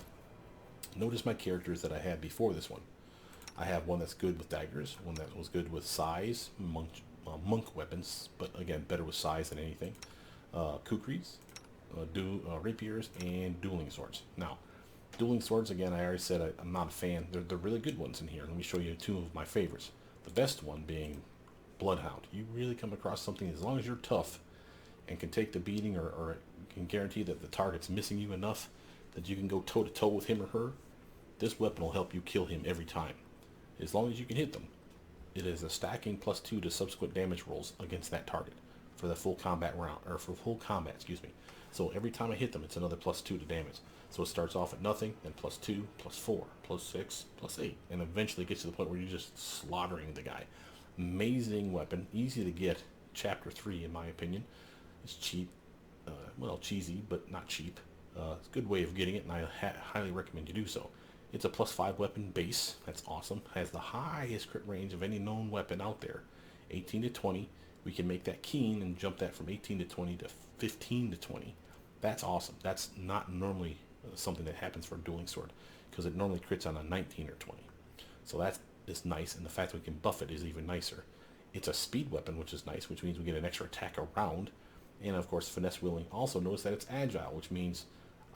Notice my characters that I had before this one. I have one that's good with daggers, one that was good with size, monk weapons, but again, better with size than anything. Kukris, rapiers, and dueling swords. Now, dueling swords, again, I already said I'm not a fan. They're really good ones in here. Let me show you 2 of my favorites. The best one being Bloodhound. You really come across something, as long as you're tough and can take the beating, or can guarantee that the target's missing you enough that you can go toe-to-toe with him or her, this weapon will help you kill him every time, as long as you can hit them. It is a stacking +2 to subsequent damage rolls against that target for the full combat round, or for full combat, excuse me. So every time I hit them, it's another +2 to damage. So it starts off at nothing, then +2, +4, +6, +8, and eventually gets to the point where you're just slaughtering the guy. Amazing weapon, easy to get. Chapter 3, in my opinion. It's cheap, well, cheesy, but not cheap. It's a good way of getting it, and I highly recommend you do so. It's a +5 weapon base. That's awesome. Has the highest crit range of any known weapon out there. 18 to 20. We can make that keen and jump that from 18 to 20 to 15 to 20. That's awesome. That's not normally something that happens for a dueling sword, because it normally crits on a 19 or 20. So that is nice, and the fact that we can buff it is even nicer. It's a speed weapon, which is nice, which means we get an extra attack around. And of course, finesse wielding. Also notice that it's agile, which means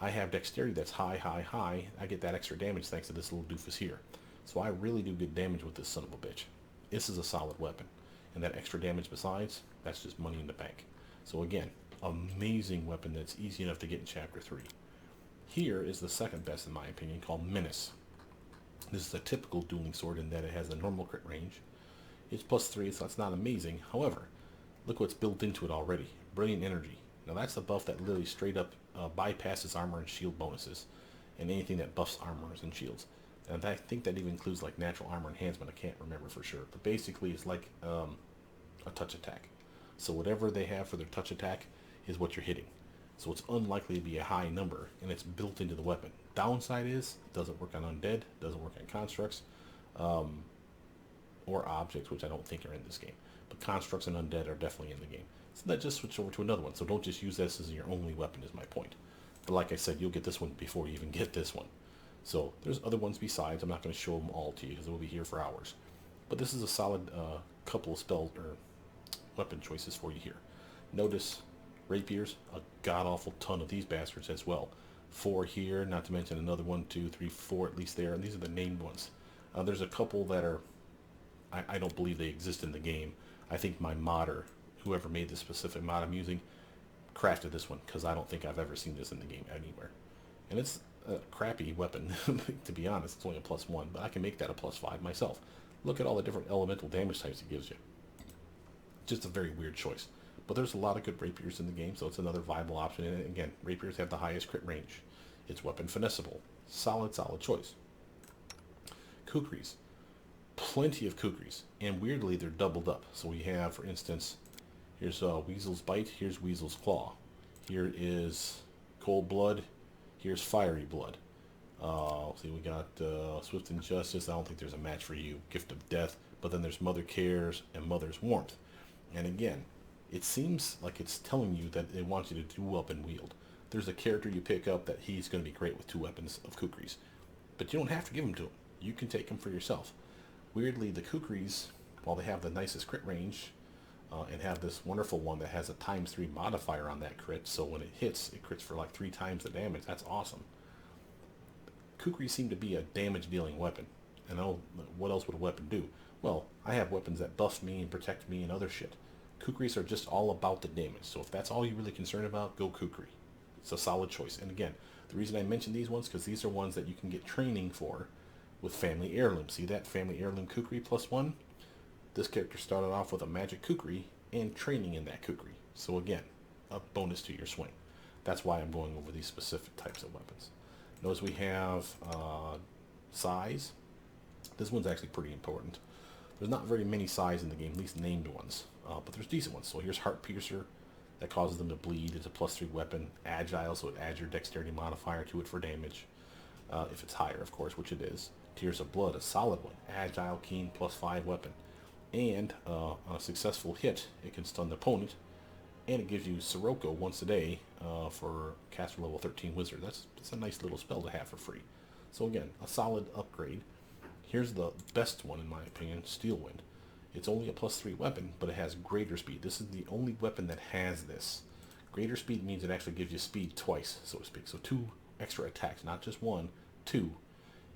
I have dexterity that's high. I get that extra damage thanks to this little doofus here. So I really do good damage with this son of a bitch. This is a solid weapon. And that extra damage besides, that's just money in the bank. So again, amazing weapon that's easy enough to get in Chapter 3. Here is the second best in my opinion, called Menace. This is a typical dueling sword in that it has a normal crit range. It's +3, so that's not amazing. However, look what's built into it already. Brilliant Energy. Now that's the buff that literally straight up bypasses armor and shield bonuses, and anything that buffs armors and shields. And I think that even includes like natural armor enhancement. I can't remember for sure, but basically it's like a touch attack. So whatever they have for their touch attack is what you're hitting. So it's unlikely to be a high number, and it's built into the weapon. Downside is it doesn't work on undead, doesn't work on constructs, or objects, which I don't think are in this game. But constructs and undead are definitely in the game. So that just switch over to another one. So don't just use this as your only weapon is my point. But like I said, you'll get this one before you even get this one. So there's other ones besides. I'm not going to show them all to you because we'll be here for hours. But this is a solid couple of spell or weapon choices for you here. Notice rapiers, a god-awful ton of these bastards as well. 4 here, not to mention another 1, 2, 3, 4 at least there. And these are the named ones. There's a couple that are, I don't believe they exist in the game. I think my modder whoever made this specific mod I'm using crafted this one, because I don't think I've ever seen this in the game anywhere. And it's a crappy weapon, to be honest. It's only a +1, but I can make that a +5 myself. Look at all the different elemental damage types it gives you. Just a very weird choice. But there's a lot of good rapiers in the game, so it's another viable option. And again, rapiers have the highest crit range. It's weapon finessable. Solid choice. Kukris. Plenty of kukris. And weirdly, they're doubled up. So we have, for instance, here's Weasel's Bite. Here's Weasel's Claw. Here is Cold Blood. Here's Fiery Blood. See, we got Swift Injustice. I don't think there's a match for you. Gift of Death. But then there's Mother Cares and Mother's Warmth. And again, it seems like it's telling you that it wants you to dual up and wield. There's a character you pick up that he's going to be great with 2 weapons of Kukris. But you don't have to give them to him. You can take them for yourself. Weirdly, the Kukris, while they have the nicest crit range, and have this wonderful one that has a ×3 modifier on that crit, so when it hits, it crits for like 3 times the damage. That's awesome. Kukris seem to be a damage-dealing weapon. And what else would a weapon do? Well, I have weapons that buff me and protect me and other shit. Kukris are just all about the damage. So if that's all you're really concerned about, go Kukri. It's a solid choice. And again, the reason I mention these ones, because these are ones that you can get training for with Family Heirloom. See that? Family Heirloom Kukri +1? This character started off with a magic Kukri and training in that Kukri. So again, a bonus to your swing. That's why I'm going over these specific types of weapons. Notice we have size. This one's actually pretty important. There's not very many size in the game, at least named ones. But there's decent ones. So here's Heart Piercer. That causes them to bleed. It's a +3 weapon. Agile, so it adds your dexterity modifier to it for damage. If it's higher, of course, which it is. Tears of Blood, a solid one. Agile, keen, +5 weapon. And on a successful hit, it can stun the opponent. And it gives you Sirocco once a day for caster level 13 wizard. That's a nice little spell to have for free. So again, a solid upgrade. Here's the best one in my opinion, Steel Wind. It's only a +3 weapon, but it has greater speed. This is the only weapon that has this. Greater speed means it actually gives you speed twice, so to speak. So 2 extra attacks, not just 1, 2.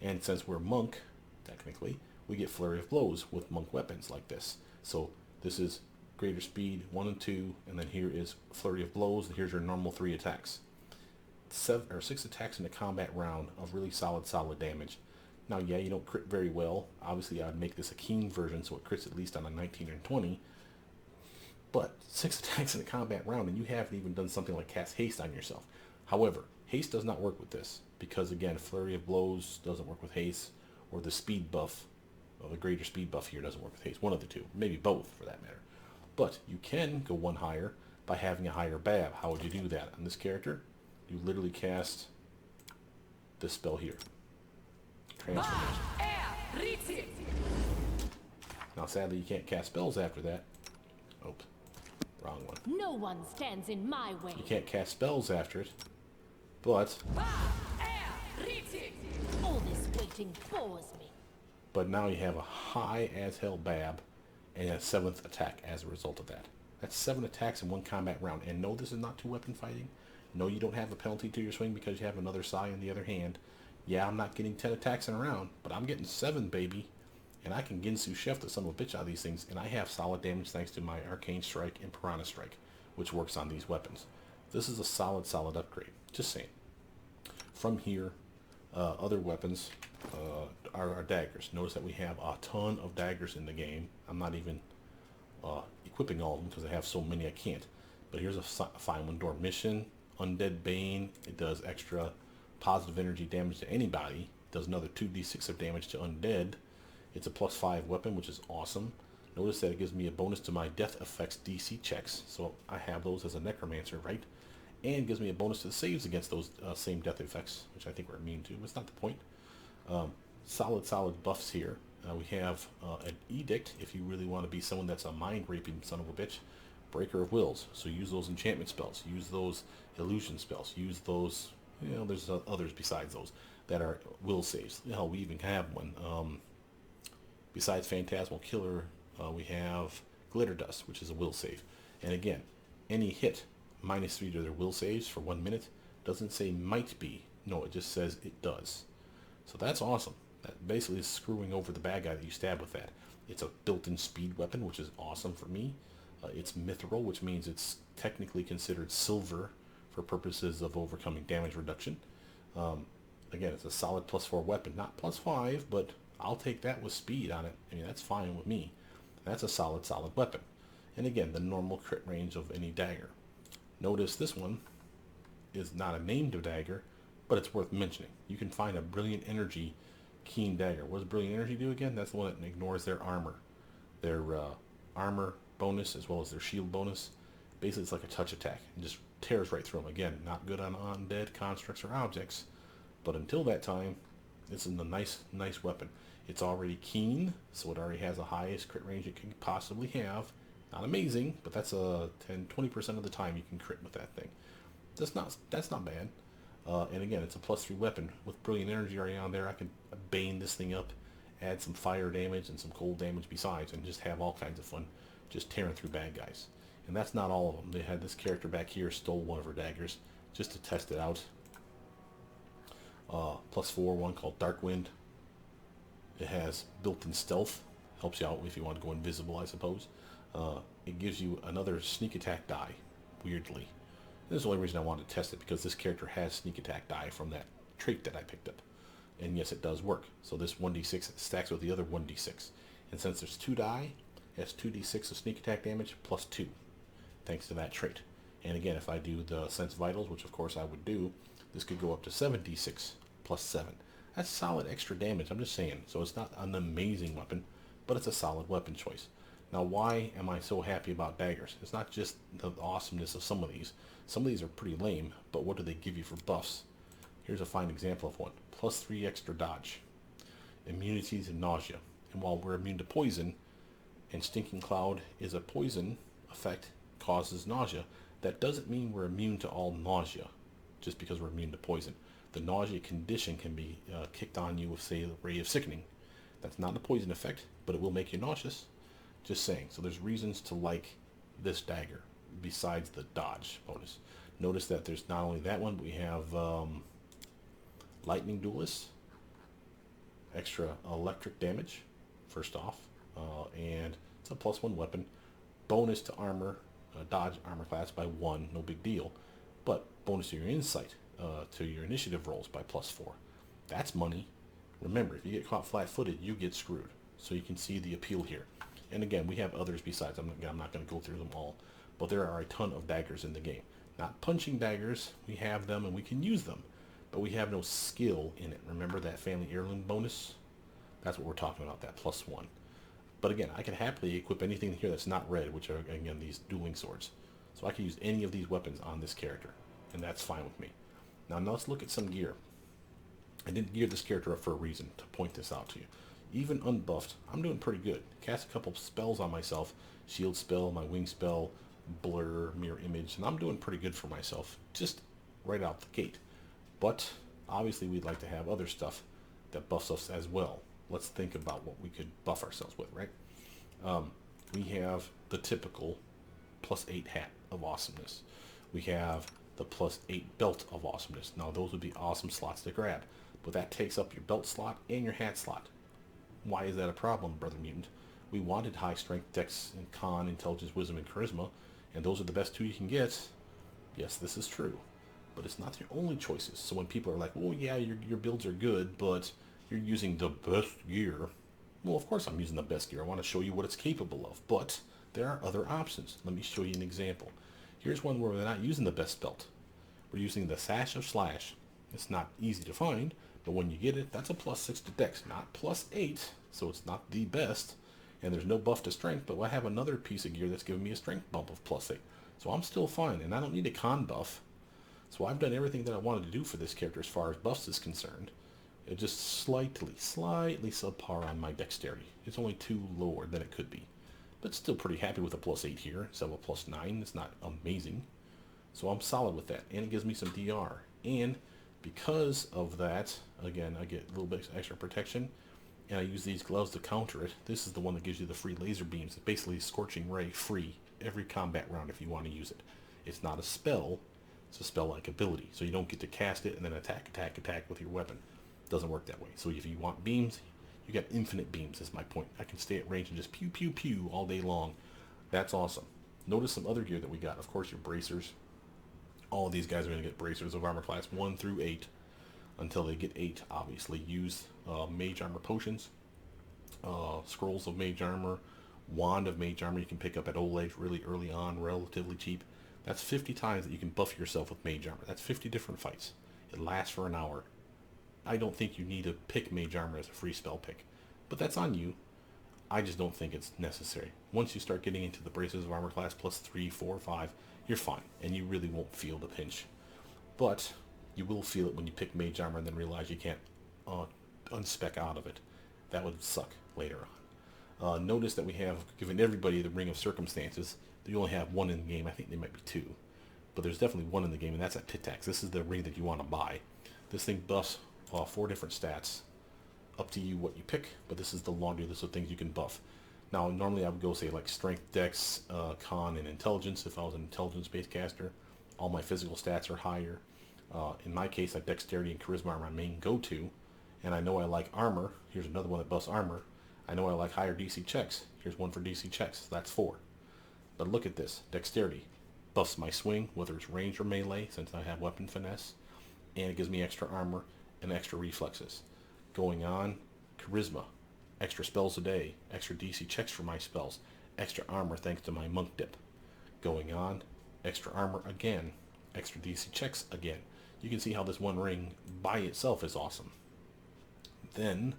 And since we're monk, technically, we get Flurry of Blows with monk weapons like this. So this is greater speed, 1 and 2, and then here is Flurry of Blows, and here's your normal 3 attacks. 6 attacks in a combat round of really solid damage. Now, yeah, you don't crit very well. Obviously, I'd make this a keen version, so it crits at least on a 19 or 20. But 6 attacks in a combat round, and you haven't even done something like cast haste on yourself. However, haste does not work with this, because again, Flurry of Blows doesn't work with haste, or the speed buff, or the greater speed buff here doesn't work with haste. One of the two, maybe both for that matter. But you can go one higher by having a higher BAB. How would you do that on this character? You literally cast this spell here. Transformation. Now sadly you can't cast spells after that. Oops, wrong one. No one stands in my way. You can't cast spells after it, but all this waiting bores me. But now you have a high as hell BAB and a 7th attack as a result of that. That's 7 attacks in one combat round. And no, this is not 2-weapon fighting. No, you don't have a penalty to your swing because you have another Sai in the other hand. Yeah, I'm not getting 10 attacks in a round, but I'm getting 7, baby. And I can Ginsu Chef the son of a bitch out of these things, and I have solid damage thanks to my Arcane Strike and Piranha Strike, which works on these weapons. This is a solid upgrade. Just saying. From here, other weapons are daggers. Notice that we have a ton of daggers in the game. I'm not even equipping all of them because I have so many I can't. But here's a fine one. Dormition, Undead Bane. It does extra positive energy damage to anybody. It does another 2d6 of damage to Undead. It's a +5 weapon, which is awesome. Notice that it gives me a bonus to my death effects DC checks. So I have those as a necromancer, right? And gives me a bonus to the saves against those same death effects, which I think we're immune to. It's not the point. Solid buffs here. We have an edict, if you really want to be someone that's a mind-raping son of a bitch. Breaker of Wills. So use those enchantment spells. Use those illusion spells. Use those, you know, there's others besides those that are will saves. Hell, we even have one. Besides Phantasmal Killer, we have Glitter Dust, which is a will save. And again, any hit -3 to their will saves for 1 minute doesn't say might be. No, it just says it does. So that's awesome. That basically is screwing over the bad guy that you stab with that. It's a built-in speed weapon, which is awesome for me. It's mithril, which means it's technically considered silver for purposes of overcoming damage reduction. Again, it's a solid +4 weapon, not +5, but I'll take that with speed on it. I mean, that's fine with me. That's a solid weapon. And again, the normal crit range of any dagger. Notice this one is not a named dagger, but it's worth mentioning. You can find a Brilliant Energy Keen dagger. What does Brilliant Energy do again? That's the one that ignores their armor. Their armor bonus as well as their shield bonus. Basically, it's like a touch attack. It just tears right through them. Again, not good on undead constructs or objects, but until that time, this is a nice weapon. It's already keen, so it already has the highest crit range it can possibly have. Not amazing, but that's a 10-20% of the time you can crit with that thing. That's not bad. And again, it's a +3 weapon with Brilliant Energy already on there. I can bane this thing up, add some fire damage and some cold damage besides, and just have all kinds of fun just tearing through bad guys. And that's not all of them. They had this character back here stole one of her daggers just to test it out. +4 one called Dark Wind. It has built-in stealth, helps you out if you want to go invisible, I suppose. It gives you another sneak attack die, weirdly. This is the only reason I wanted to test it, because this character has sneak attack die from that trait that I picked up. And yes, it does work. So this 1d6 stacks with the other 1d6. And since there's 2 die, it has 2d6 of sneak attack damage +2, thanks to that trait. And again, if I do the Sense Vitals, which of course I would do, this could go up to 7d6 +7. That's solid extra damage, I'm just saying. So it's not an amazing weapon, but it's a solid weapon choice. Now, why am I so happy about daggers? It's not just the awesomeness of some of these. Some of these are pretty lame, but what do they give you for buffs? Here's a fine example of one. +3 extra dodge. Immunity to nausea. And while we're immune to poison, and Stinking Cloud is a poison effect, causes nausea, that doesn't mean we're immune to all nausea just because we're immune to poison. The nausea condition can be kicked on you with, say, the Ray of Sickening. That's not a poison effect, but it will make you nauseous. Just saying. So there's reasons to like this dagger besides the dodge bonus. Notice that there's not only that one, but we have Lightning Duelist, extra electric damage, first off, and it's a +1 weapon. Bonus to armor, dodge armor class by 1, no big deal, but bonus to your insight, to your initiative rolls by +4. That's money. Remember, if you get caught flat-footed, you get screwed. So you can see the appeal here. And again, we have others besides. I'm not going to go through them all, but there are a ton of daggers in the game. Not punching daggers. We have them and we can use them, but we have no skill in it. Remember that family heirloom bonus? That's what we're talking about, that +1. But again, I can happily equip anything here that's not red, which are, again, these dueling swords. So I can use any of these weapons on this character, and that's fine with me. Now let's look at some gear. I didn't gear this character up for a reason, to point this out to you. Even unbuffed, I'm doing pretty good. Cast a couple spells on myself. Shield spell, my wing spell, blur, mirror image, and I'm doing pretty good for myself, just right out the gate. But obviously we'd like to have other stuff that buffs us as well. Let's think about what we could buff ourselves with, right? We have the typical +8 hat of awesomeness. We have the +8 belt of awesomeness. Now those would be awesome slots to grab, but that takes up your belt slot and your hat slot. Why is that a problem, Brothermutant? We wanted high strength, dex, and con, intelligence, wisdom, and charisma, and those are the best 2 you can get. Yes, this is true, but it's not your only choices. So when people are like, well, yeah, your builds are good, but you're using the best gear. Well, of course I'm using the best gear. I want to show you what it's capable of, but there are other options. Let me show you an example. Here's one where we're not using the best belt. We're using the Sash of Slash. It's not easy to find, but when you get it, that's a +6 to dex, not +8, so it's not the best. And there's no buff to strength, but I have another piece of gear that's giving me a strength bump of +8. So I'm still fine, and I don't need a con buff. So I've done everything that I wanted to do for this character as far as buffs is concerned. It's just slightly subpar on my dexterity. It's only 2 lower than it could be. But still pretty happy with a +8 here, instead of a +9. It's not amazing. So I'm solid with that, and it gives me some DR. And because of that, again, I get a little bit extra protection, and I use these gloves to counter it. This is the one that gives you the free laser beams. It's basically Scorching Ray free every combat round if you want to use it. It's not a spell, it's a spell-like ability. So you don't get to cast it and then attack with your weapon. It doesn't work that way. So if you want beams, you got infinite beams, is my point. I can stay at range and just pew, pew, pew all day long. That's awesome. Notice some other gear that we got. Of course, your bracers. All of these guys are going to get bracers of armor class 1 through 8. Until they get 8, obviously. Use mage armor potions, scrolls of mage armor, wand of mage armor you can pick up at Oleg really early on, relatively cheap. That's 50 times that you can buff yourself with mage armor. That's 50 different fights. It lasts for an hour. I don't think you need to pick mage armor as a free spell pick, but that's on you. I just don't think it's necessary. Once you start getting into the braces of armor class plus 3, 4, 5, you're fine, and you really won't feel the pinch. But you will feel it when you pick mage armor and then realize you can't unspec out of it. That would suck later on. Notice that we have given everybody the Ring of Circumstances. You only have one in the game. I think there might be 2. But there's definitely one in the game, and that's at Pitax. This is the ring that you want to buy. This thing buffs 4 different stats. Up to you what you pick, but this is the laundry list of things you can buff. Now, normally I would go say like Strength, Dex, Con, and Intelligence if I was an Intelligence-based caster. All my physical stats are higher. In my case, like Dexterity and Charisma are my main go-to. And I know I like armor. Here's another one that buffs armor. I know I like higher DC checks. Here's one for DC checks. So that's 4. But look at this. Dexterity buffs my swing, whether it's range or melee, since I have weapon finesse. And it gives me extra armor and extra reflexes. Going on, Charisma. Extra spells a day. Extra DC checks for my spells. Extra armor thanks to my monk dip. Going on, extra armor again. Extra DC checks again. You can see how this one ring by itself is awesome. Then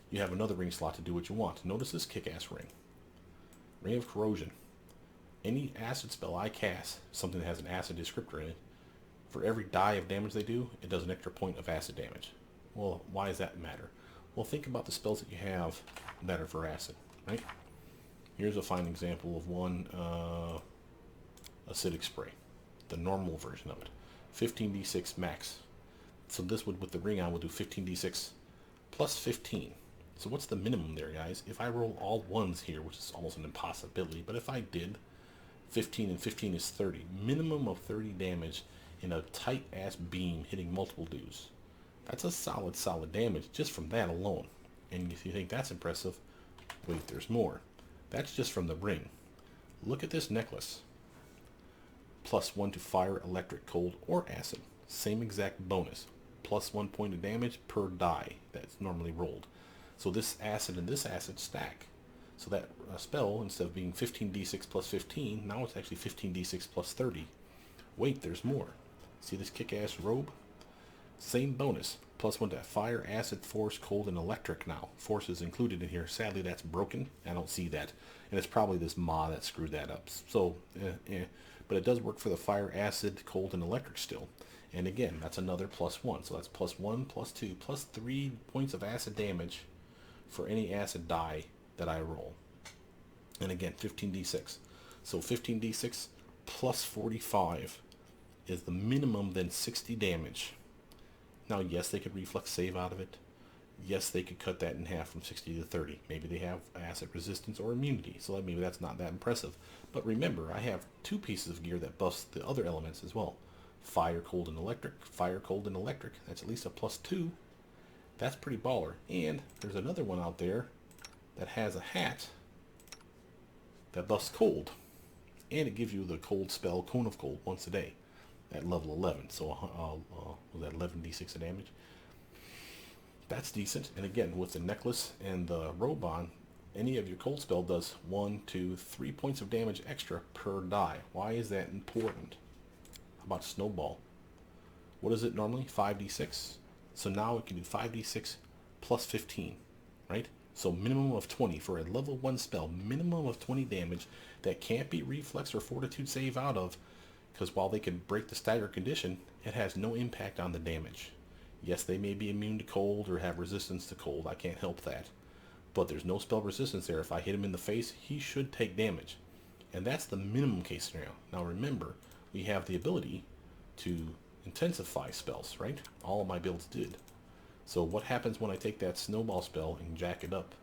you have another ring slot to do what you want. Notice this kick-ass ring. Ring of Corrosion. Any acid spell I cast, something that has an acid descriptor in it, for every die of damage they do, it does an extra point of acid damage. Well, why does that matter? Well, think about the spells that you have that are for acid, right? Here's a fine example of one, acidic spray. The normal version of it. 15d6 max. So this would, with the ring on, will do 15d6 plus 15. So what's the minimum there, guys? If I roll all 1s here, which is almost an impossibility, but if I did, 15 and 15 is 30. Minimum of 30 damage in a tight-ass beam hitting multiple dudes. That's a solid damage just from that alone. And if you think that's impressive, wait, there's more. That's just from the ring. Look at this necklace. +1 to fire, electric, cold, or acid. Same exact bonus. +1 point of damage per die that's normally rolled. So this acid and this acid stack. So that spell, instead of being 15d6 plus 15, now it's actually 15d6 plus 30. Wait, there's more. See this kick-ass robe? Same bonus. +1 to fire, acid, force, cold, and electric now. Force is included in here. Sadly, that's broken. I don't see that. And it's probably this mod that screwed that up. So, but it does work for the fire, acid, cold, and electric still. And again, that's another +1. So that's +1, +2, +3 points of acid damage for any acid die that I roll. And again, 15d6. So 15d6 plus 45 is the minimum, then 60 damage. Now, yes, they could reflex save out of it. Yes, they could cut that in half from 60 to 30. Maybe they have acid resistance or immunity, so maybe that's not that impressive. But remember, I have 2 pieces of gear that buffs the other elements as well. Fire, cold, and electric. Fire, cold, and electric. That's at least a +2. That's pretty baller. And there's another one out there that has a hat that buffs cold. And it gives you the cold spell, Cone of Cold, once a day at level 11. So was that 11d6 of damage? That's decent. And again, with the necklace and the robe on, any of your cold spell does 1, 2, 3 points of damage extra per die. Why is that important? How about Snowball? What is it normally? 5d6? So now it can do 5d6 plus 15, right? So minimum of 20 for a level 1 spell. Minimum of 20 damage that can't be reflex or fortitude save out of, because while they can break the stagger condition, it has no impact on the damage. Yes, they may be immune to cold or have resistance to cold. I can't help that. But there's no spell resistance there. If I hit him in the face, he should take damage. And that's the minimum case scenario. Now remember, we have the ability to intensify spells, right? All of my builds did. So what happens when I take that snowball spell and jack it up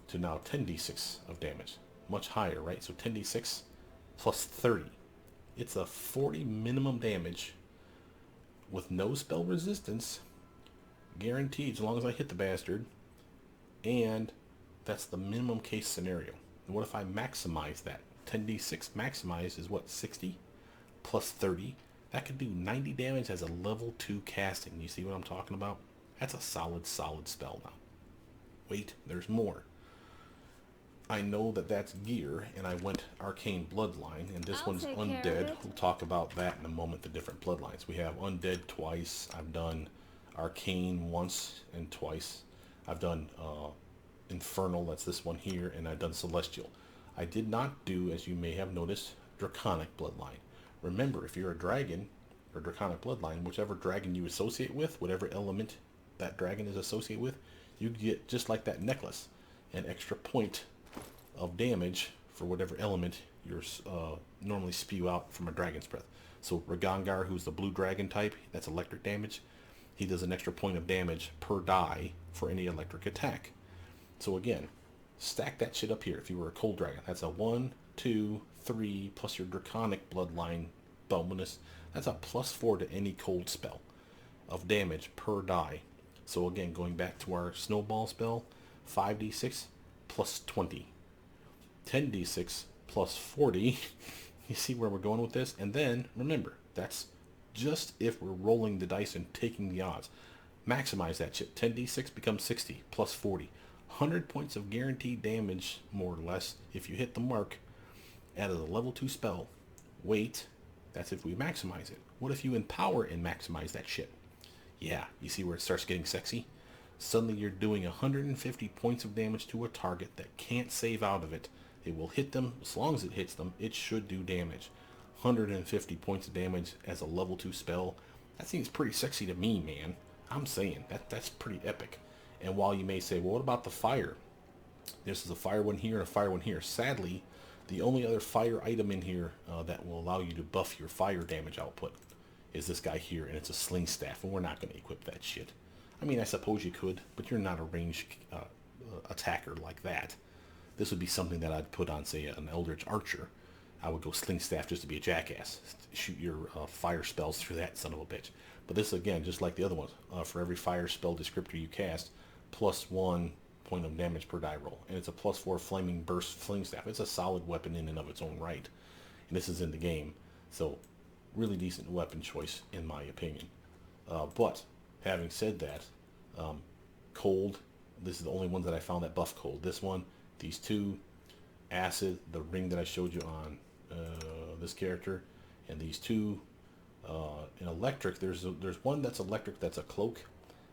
to now 10d6 of damage? Much higher, right? So 10d6 plus 30. It's a 40 minimum damage with no spell resistance, guaranteed as long as I hit the bastard, and that's the minimum case scenario. And what if I maximize that 10d6 maximized is what, 60 plus 30. That could do 90 damage as a level 2 casting. You see what I'm talking about? That's a solid spell now. Wait, there's more. I know that that's gear, and I went Arcane Bloodline, and this one's Undead. We'll talk about that in a moment, the different bloodlines. We have Undead twice. I've done Arcane once and twice. I've done Infernal, that's this one here, and I've done Celestial. I did not do, as you may have noticed, Draconic Bloodline. Remember, if you're a dragon or Draconic Bloodline, whichever dragon you associate with, whatever element that dragon is associated with, you get, just like that necklace, an extra point of damage for whatever element you're normally spew out from a dragon's breath. So Ragangar, who's the blue dragon type, that's electric damage. He does an extra point of damage per die for any electric attack. So again, stack that shit up here. If you were a cold dragon, that's a 1, 2, 3 plus your Draconic Bloodline bonus. That's a +4 to any cold spell of damage per die. So again, going back to our snowball spell, 5d6 plus 20. 10d6 plus 40. You see where we're going with this? And then, remember, that's just if we're rolling the dice and taking the odds. Maximize that shit. 10d6 becomes 60 plus 40. 100 points of guaranteed damage, more or less, if you hit the mark out of the level 2 spell. Wait, that's if we maximize it. What if you empower and maximize that shit? Yeah, you see where it starts getting sexy? Suddenly you're doing 150 points of damage to a target that can't save out of it. It will hit them. As long as it hits them, it should do damage. 150 points of damage as a level 2 spell. That seems pretty sexy to me, man. I'm saying that's pretty epic. And while you may say, well, what about the fire? This is a fire one here and a fire one here. Sadly, the only other fire item in here that will allow you to buff your fire damage output is this guy here, and it's a sling staff, and we're not going to equip that shit. I mean, I suppose you could, but you're not a ranged attacker like that. This would be something that I'd put on, say, an Eldritch Archer. I would go sling staff just to be a jackass. Shoot your fire spells through that son of a bitch. But this, again, just like the other ones, for every fire spell descriptor you cast, +1 point of damage per die roll. And it's a +4 flaming burst sling staff. It's a solid weapon in and of its own right. And this is in the game. So, really decent weapon choice, in my opinion. But, having said that, cold, this is the only one that I found that buff cold. This one, these two, acid, the ring that I showed you on this character, and these two in electric. There's one that's electric that's a cloak,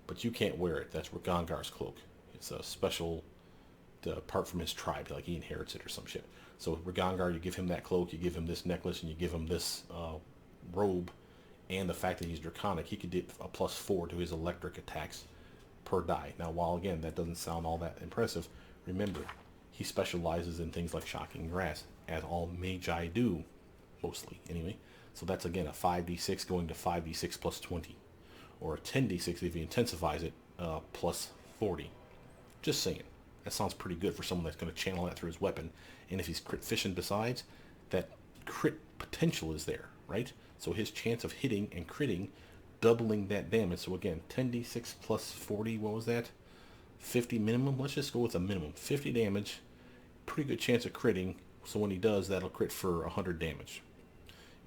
but you can't wear it. That's Ragangar's cloak. It's a special part from his tribe, like he inherits it or some shit. So Ragangar, you give him that cloak, you give him this necklace, and you give him this robe, and the fact that he's draconic, he could get a +4 to his electric attacks per die. Now, while again that doesn't sound all that impressive, remember, he specializes in things like shocking grass, as all magi do, mostly anyway. So that's again a 5d6 going to 5d6 plus 20, or a 10d6 if he intensifies it plus 40. Just saying, that sounds pretty good for someone that's going to channel that through his weapon. And if he's crit fishing besides, that crit potential is there, right? So his chance of hitting and critting, doubling that damage. So again, 10d6 plus 40, what was that? 50 minimum. Let's just go with a minimum. 50 damage, pretty good chance of critting. So when he does, that'll crit for 100 damage.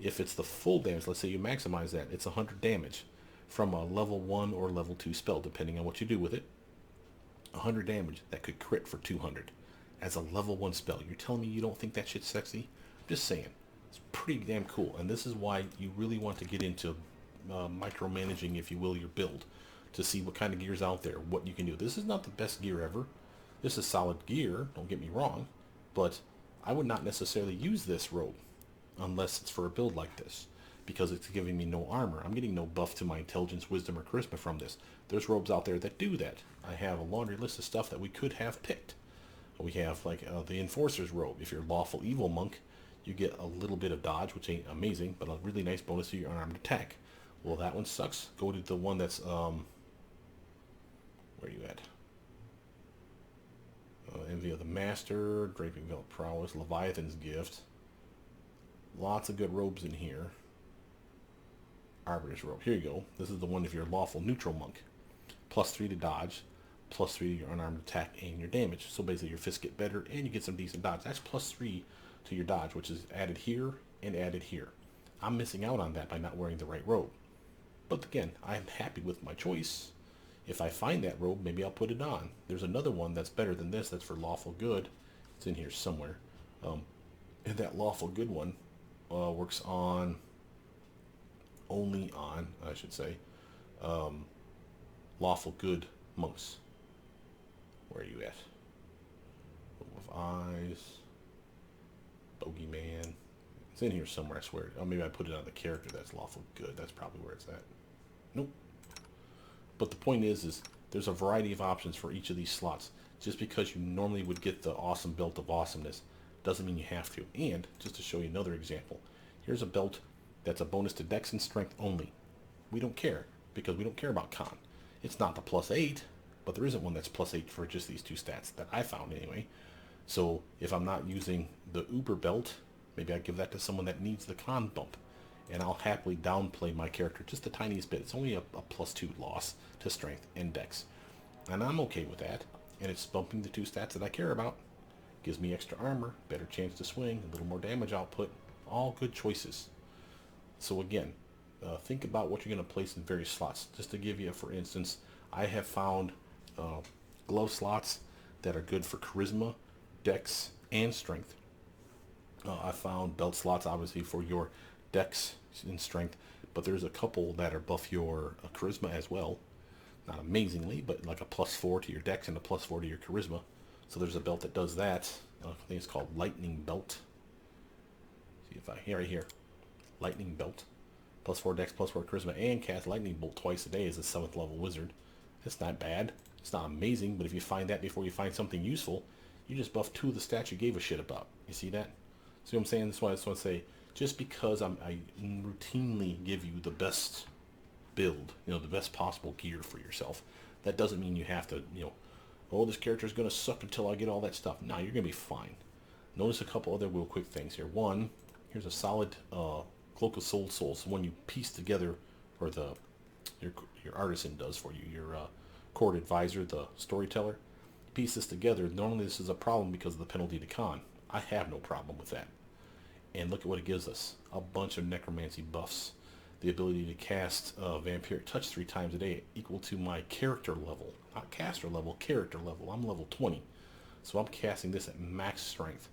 If it's the full damage, let's say you maximize that, it's 100 damage from a level 1 or level 2 spell, depending on what you do with it. 100 damage that could crit for 200 as a level 1 spell. You're telling me you don't think that shit's sexy? Just saying. It's pretty damn cool. And this is why you really want to get into micromanaging, if you will, your build, to see what kind of gear's out there, what you can do. This is not the best gear ever. This is solid gear, don't get me wrong, but I would not necessarily use this robe unless it's for a build like this, because it's giving me no armor. I'm getting no buff to my intelligence, wisdom, or charisma from this. There's robes out there that do that. I have a laundry list of stuff that we could have picked. We have like the Enforcer's robe. If you're lawful evil monk, you get a little bit of dodge, which ain't amazing, but a really nice bonus to your unarmed attack. Well, that one sucks. Go to the one that's where are you at? Envy of the Master, Draping Veil of Prowess, Leviathan's Gift. Lots of good robes in here. Arbiter's robe. Here you go. This is the one if you're a lawful neutral monk. +3 to dodge. +3 to your unarmed attack and your damage. So basically your fists get better and you get some decent dodge. That's +3 to your dodge, which is added here and added here. I'm missing out on that by not wearing the right robe. But again, I'm happy with my choice. If I find that robe, maybe I'll put it on. There's another one that's better than this, that's for lawful good. It's in here somewhere. And that lawful good one works on, only on, I should say, lawful good monks. Where are you at? With eyes, bogeyman. It's in here somewhere, I swear. Oh, maybe I put it on the character that's lawful good. That's probably where it's at. Nope. But the point is there's a variety of options for each of these slots. Just because you normally would get the awesome belt of awesomeness doesn't mean you have to. And just to show you another example, here's a belt that's a bonus to dex and strength only. We don't care, because we don't care about con. It's not the +8, but there isn't one that's +8 for just these two stats that I found anyway. So if I'm not using the uber belt, maybe I give that to someone that needs the con bump, and I'll happily downplay my character just the tiniest bit. It's only a +2 loss to strength and dex, and I'm okay with that. And it's bumping the two stats that I care about. Gives me extra armor, better chance to swing, a little more damage output. All good choices. So again, think about what you're going to place in various slots. Just to give you, for instance, I have found glove slots that are good for charisma, dex, and strength. I found belt slots, obviously, for your dex and strength, but there's a couple that are buff your charisma as well. Not amazingly, but like a +4 to your dex and a +4 to your charisma. So there's a belt that does that. I think it's called Lightning Belt. See if I right here, Lightning Belt, +4 dex, +4 charisma, and cast Lightning Bolt twice a day as a 7th level wizard. It's not bad. It's not amazing, but if you find that before you find something useful, you just buff 2 of the stats you gave a shit about. You see that? See what I'm saying? That's why I just want to say, just because I routinely give you the best build, the best possible gear for yourself, that doesn't mean you have to, oh, this character is going to suck until I get all that stuff. No, you're going to be fine. Notice a couple other real quick things here. One, here's a solid Cloak of Soul Souls, the one you piece together, or your artisan does for you, your court advisor, the storyteller. Piece this together. Normally this is a problem because of the penalty to con. I have no problem with that. And look at what it gives us. A bunch of necromancy buffs. The ability to cast Vampiric Touch 3 times a day, equal to my character level. Not caster level, character level. I'm level 20. So I'm casting this at max strength.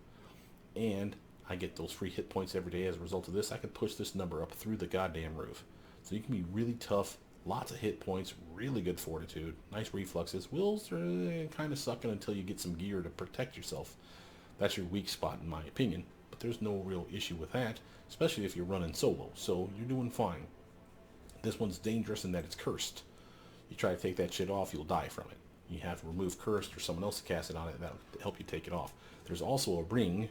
And I get those free hit points every day as a result of this. I can push this number up through the goddamn roof. So you can be really tough, lots of hit points, really good fortitude, nice reflexes. Wills are kind of sucking until you get some gear to protect yourself. That's your weak spot in my opinion. But there's no real issue with that, especially if you're running solo. So you're doing fine. This one's dangerous in that it's cursed. You try to take that shit off, you'll die from it. You have to remove cursed or someone else to cast it on it. That'll help you take it off. There's also a ring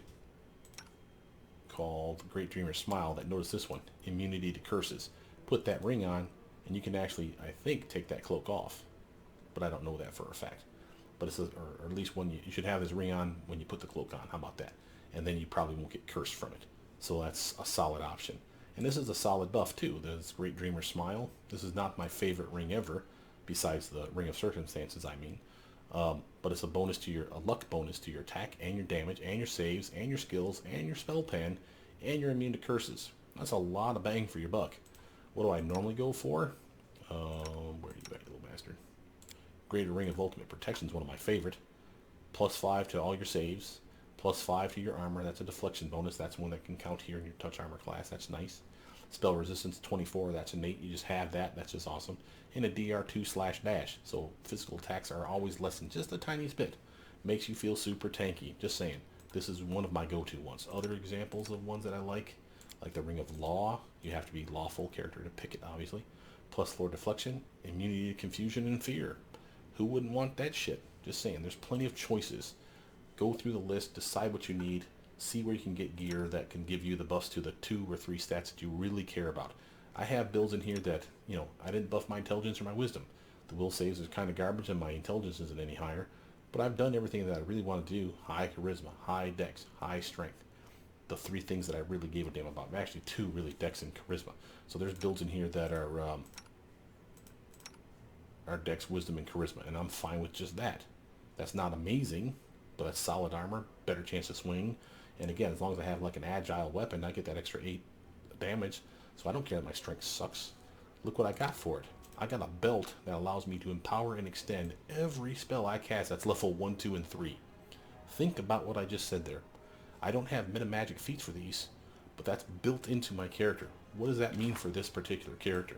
called Great Dreamer's Smile that, notice this one, immunity to curses. Put that ring on and you can actually, I think, take that cloak off. But I don't know that for a fact. But it says, or at least when you should have this ring on when you put the cloak on. How about that? And then you probably won't get cursed from it. So that's a solid option. And this is a solid buff too. This Great Dreamer's Smile. This is not my favorite ring ever, besides the Ring of Circumstances, I mean. But it's a bonus to a luck bonus to your attack and your damage and your saves and your skills and your spell pen, and you're immune to curses. That's a lot of bang for your buck. What do I normally go for? Where are you at, little bastard? Greater Ring of Ultimate Protection is one of my favorite. +5 to all your saves. +5 to your armor. That's a deflection bonus. That's one that can count here in your touch armor class. That's nice. Spell resistance 24. That's innate. You just have that. That's just awesome. And a DR2/dash. So physical attacks are always less than just the tiniest bit. Makes you feel super tanky. Just saying. This is one of my go-to ones. Other examples of ones that I like the Ring of Law. You have to be lawful character to pick it, obviously. +4 deflection, immunity to confusion and fear. Who wouldn't want that shit? Just saying. There's plenty of choices. Go through the list, decide what you need, see where you can get gear that can give you the buffs to the 2 or 3 stats that you really care about. I have builds in here that, I didn't buff my intelligence or my wisdom. The will saves is kind of garbage and my intelligence isn't any higher. But I've done everything that I really want to do. High charisma, high dex, high strength. The 3 things that I really gave a damn about. Actually 2 really, dex and charisma. So there's builds in here that are are Dex, Wisdom, and Charisma, and I'm fine with just that. That's not amazing, but that's solid armor, better chance to swing, and again, as long as I have like an agile weapon, I get that extra 8 damage, so I don't care that my strength sucks. Look what I got for it. I got a belt that allows me to empower and extend every spell I cast that's level 1, 2, and 3. Think about what I just said there. I don't have meta magic feats for these, but that's built into my character. What does that mean for this particular character?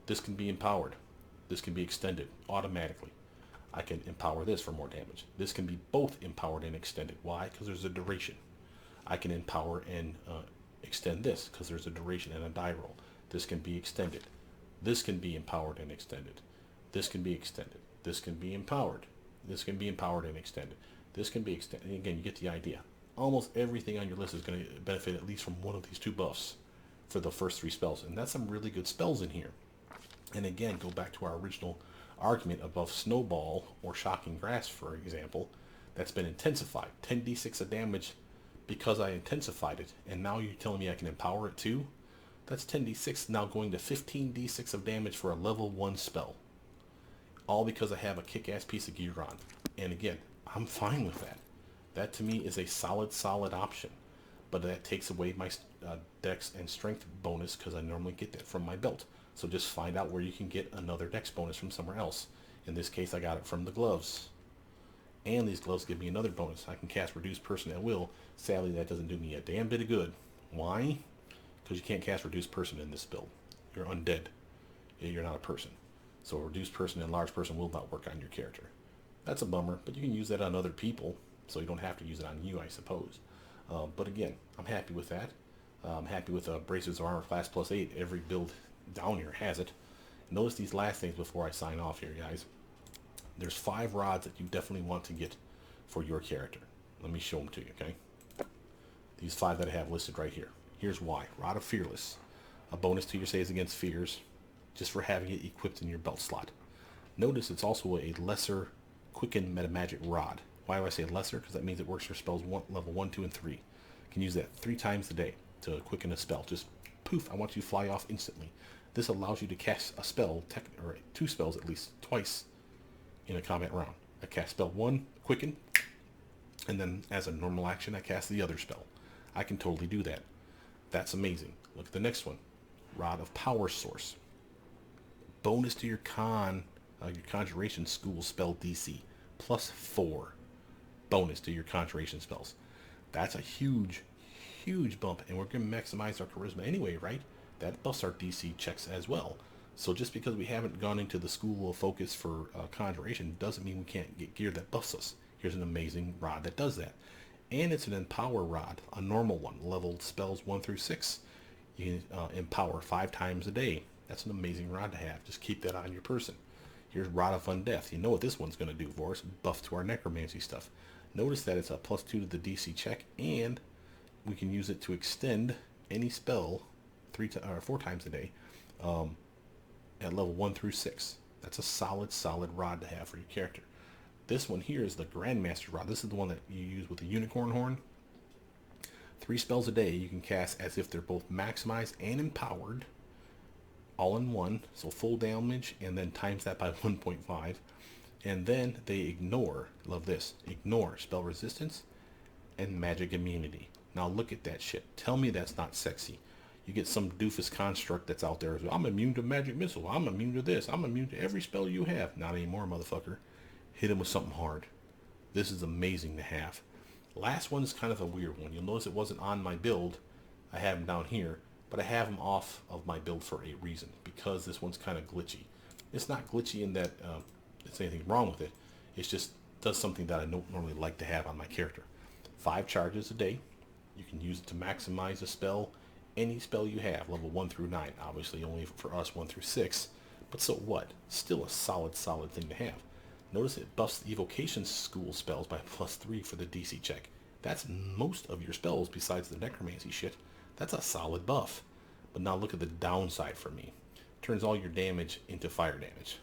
This can be empowered. This can be extended automatically. I can empower this for more damage. This can be both empowered and extended. Why? Because there's a duration. I can empower and extend this because there's a duration and a die roll. This can be extended. This can be empowered and extended. This can be extended. This can be empowered. This can be empowered and extended. This can be extended. Again, you get the idea. Almost everything on your list is going to benefit at least from one of these 2 buffs for the first 3 spells. And that's some really good spells in here. And again, go back to our original argument above Snowball or Shocking Grasp, for example, that's been intensified. 10d6 of damage because I intensified it. And now you're telling me I can empower it too? That's 10d6 now going to 15d6 of damage for a level 1 spell. All because I have a kick-ass piece of gear on. And again, I'm fine with that. That to me is a solid option. But that takes away my dex and strength bonus because I normally get that from my belt. So just find out where you can get another dex bonus from somewhere else. In this case, I got it from the gloves. And these gloves give me another bonus. I can cast Reduce Person at will. Sadly, that doesn't do me a damn bit of good. Why? Because you can't cast Reduce Person in this build. You're undead. You're not a person. So Reduce Person and Large Person will not work on your character. That's a bummer, but you can use that on other people, so you don't have to use it on you, I suppose. But again, I'm happy with that. I'm happy with Braces of Armor class +8. Every build down here has it. Notice these last things before I sign off here, guys. There's 5 rods that you definitely want to get for your character. Let me show them to you, okay? These 5 that I have listed right here. Here's why. Rod of Fearless. A bonus to your saves against fears, just for having it equipped in your belt slot. Notice it's also a lesser Quicken Metamagic Rod. Why do I say lesser? Because that means it works for spells level 1, 2, and 3. You can use that 3 times a day to quicken a spell. Just poof, I want you to fly off instantly. This allows you to cast a spell, or 2 spells at least, twice in a combat round. I cast spell 1, quicken, and then as a normal action, I cast the other spell. I can totally do that. That's amazing. Look at the next one. Rod of Power Source. Bonus to your Conjuration School spell DC. +4. Bonus to your Conjuration spells. That's a huge bump, and we're going to maximize our Charisma anyway, right? That buffs our DC checks as well. So just because we haven't gone into the School of Focus for Conjuration doesn't mean we can't get gear that buffs us. Here's an amazing rod that does that. And it's an Empower rod, a normal one, leveled spells 1 through 6. You can empower 5 times a day. That's an amazing rod to have. Just keep that on your person. Here's Rod of Undeath. You know what this one's going to do for us. Buff to our necromancy stuff. Notice that it's a +2 to the DC check, and we can use it to extend any spell 4 times a day at level 1 through 6. That's a solid rod to have for your character. This one here is the Grandmaster Rod. This is the one that you use with the Unicorn Horn. 3 spells a day you can cast as if they're both maximized and empowered, all in one, so full damage, and then times that by 1.5. And then they ignore, love this, ignore spell resistance and magic immunity. Now look at that shit. Tell me that's not sexy. You get some doofus construct that's out there. I'm immune to magic missile. I'm immune to this. I'm immune to every spell you have. Not anymore, motherfucker. Hit him with something hard. This is amazing to have. Last one is kind of a weird one. You'll notice it wasn't on my build. I have him down here, but I have him off of my build for a reason, because this one's kind of glitchy. It's not glitchy in that there's anything wrong with it. It just does something that I don't normally like to have on my character. 5 charges a day. You can use it to maximize a spell, any spell you have, level 1 through 9. Obviously only for us 1 through 6, but so what? Still a solid thing to have. Notice it buffs the Evocation School spells by +3 for the DC check. That's most of your spells besides the Necromancy shit. That's a solid buff. But now look at the downside for me. Turns all your damage into fire damage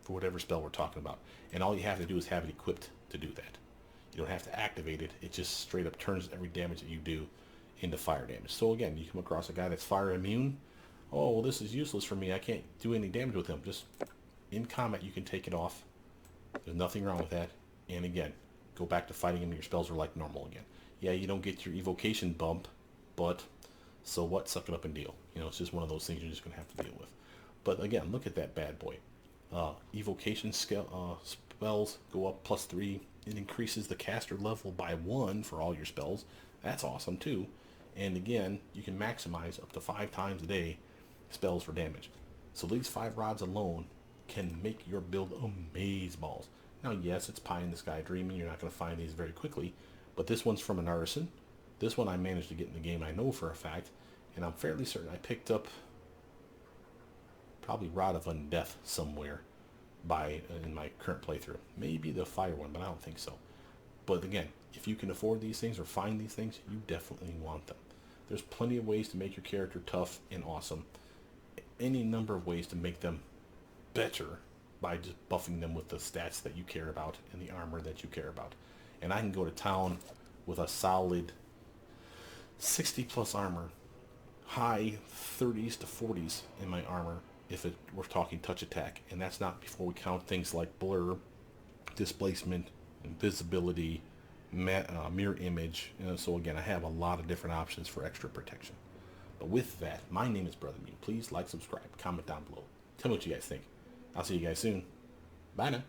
for whatever spell we're talking about. And all you have to do is have it equipped to do that. You don't have to activate it. It just straight up turns every damage that you do into fire damage. So again, you come across a guy that's fire immune. Oh, well, this is useless for me. I can't do any damage with him. Just In combat, you can take it off. There's nothing wrong with that. And again, go back to fighting and your spells are like normal again. Yeah, you don't get your evocation bump, but so what? Suck it up and deal. You know, it's just one of those things you're just going to have to deal with. But again, look at that bad boy. Evocation spells go up +3. It increases the caster level by 1 for all your spells. That's awesome too. And again, you can maximize up to 5 times a day spells for damage. So these 5 rods alone can make your build amazeballs. Now, yes, it's pie in the sky dreaming. You're not going to find these very quickly. But this one's from an artisan. This one I managed to get in the game, I know for a fact. And I'm fairly certain I picked up probably Rod of Undeath somewhere in my current playthrough. Maybe the fire one, but I don't think so. But again, if you can afford these things or find these things, you definitely want them. There's plenty of ways to make your character tough and awesome. Any number of ways to make them better by just buffing them with the stats that you care about and the armor that you care about. And I can go to town with a solid 60 plus armor, high 30s to 40s in my armor if we're talking touch attack. And that's not before we count things like blur, displacement, invisibility, mirror image. So again, I have a lot of different options for extra protection. But with that, my name is Brothermutant. Please like, subscribe, comment down below. Tell me what you guys think. I'll see you guys soon. Bye now.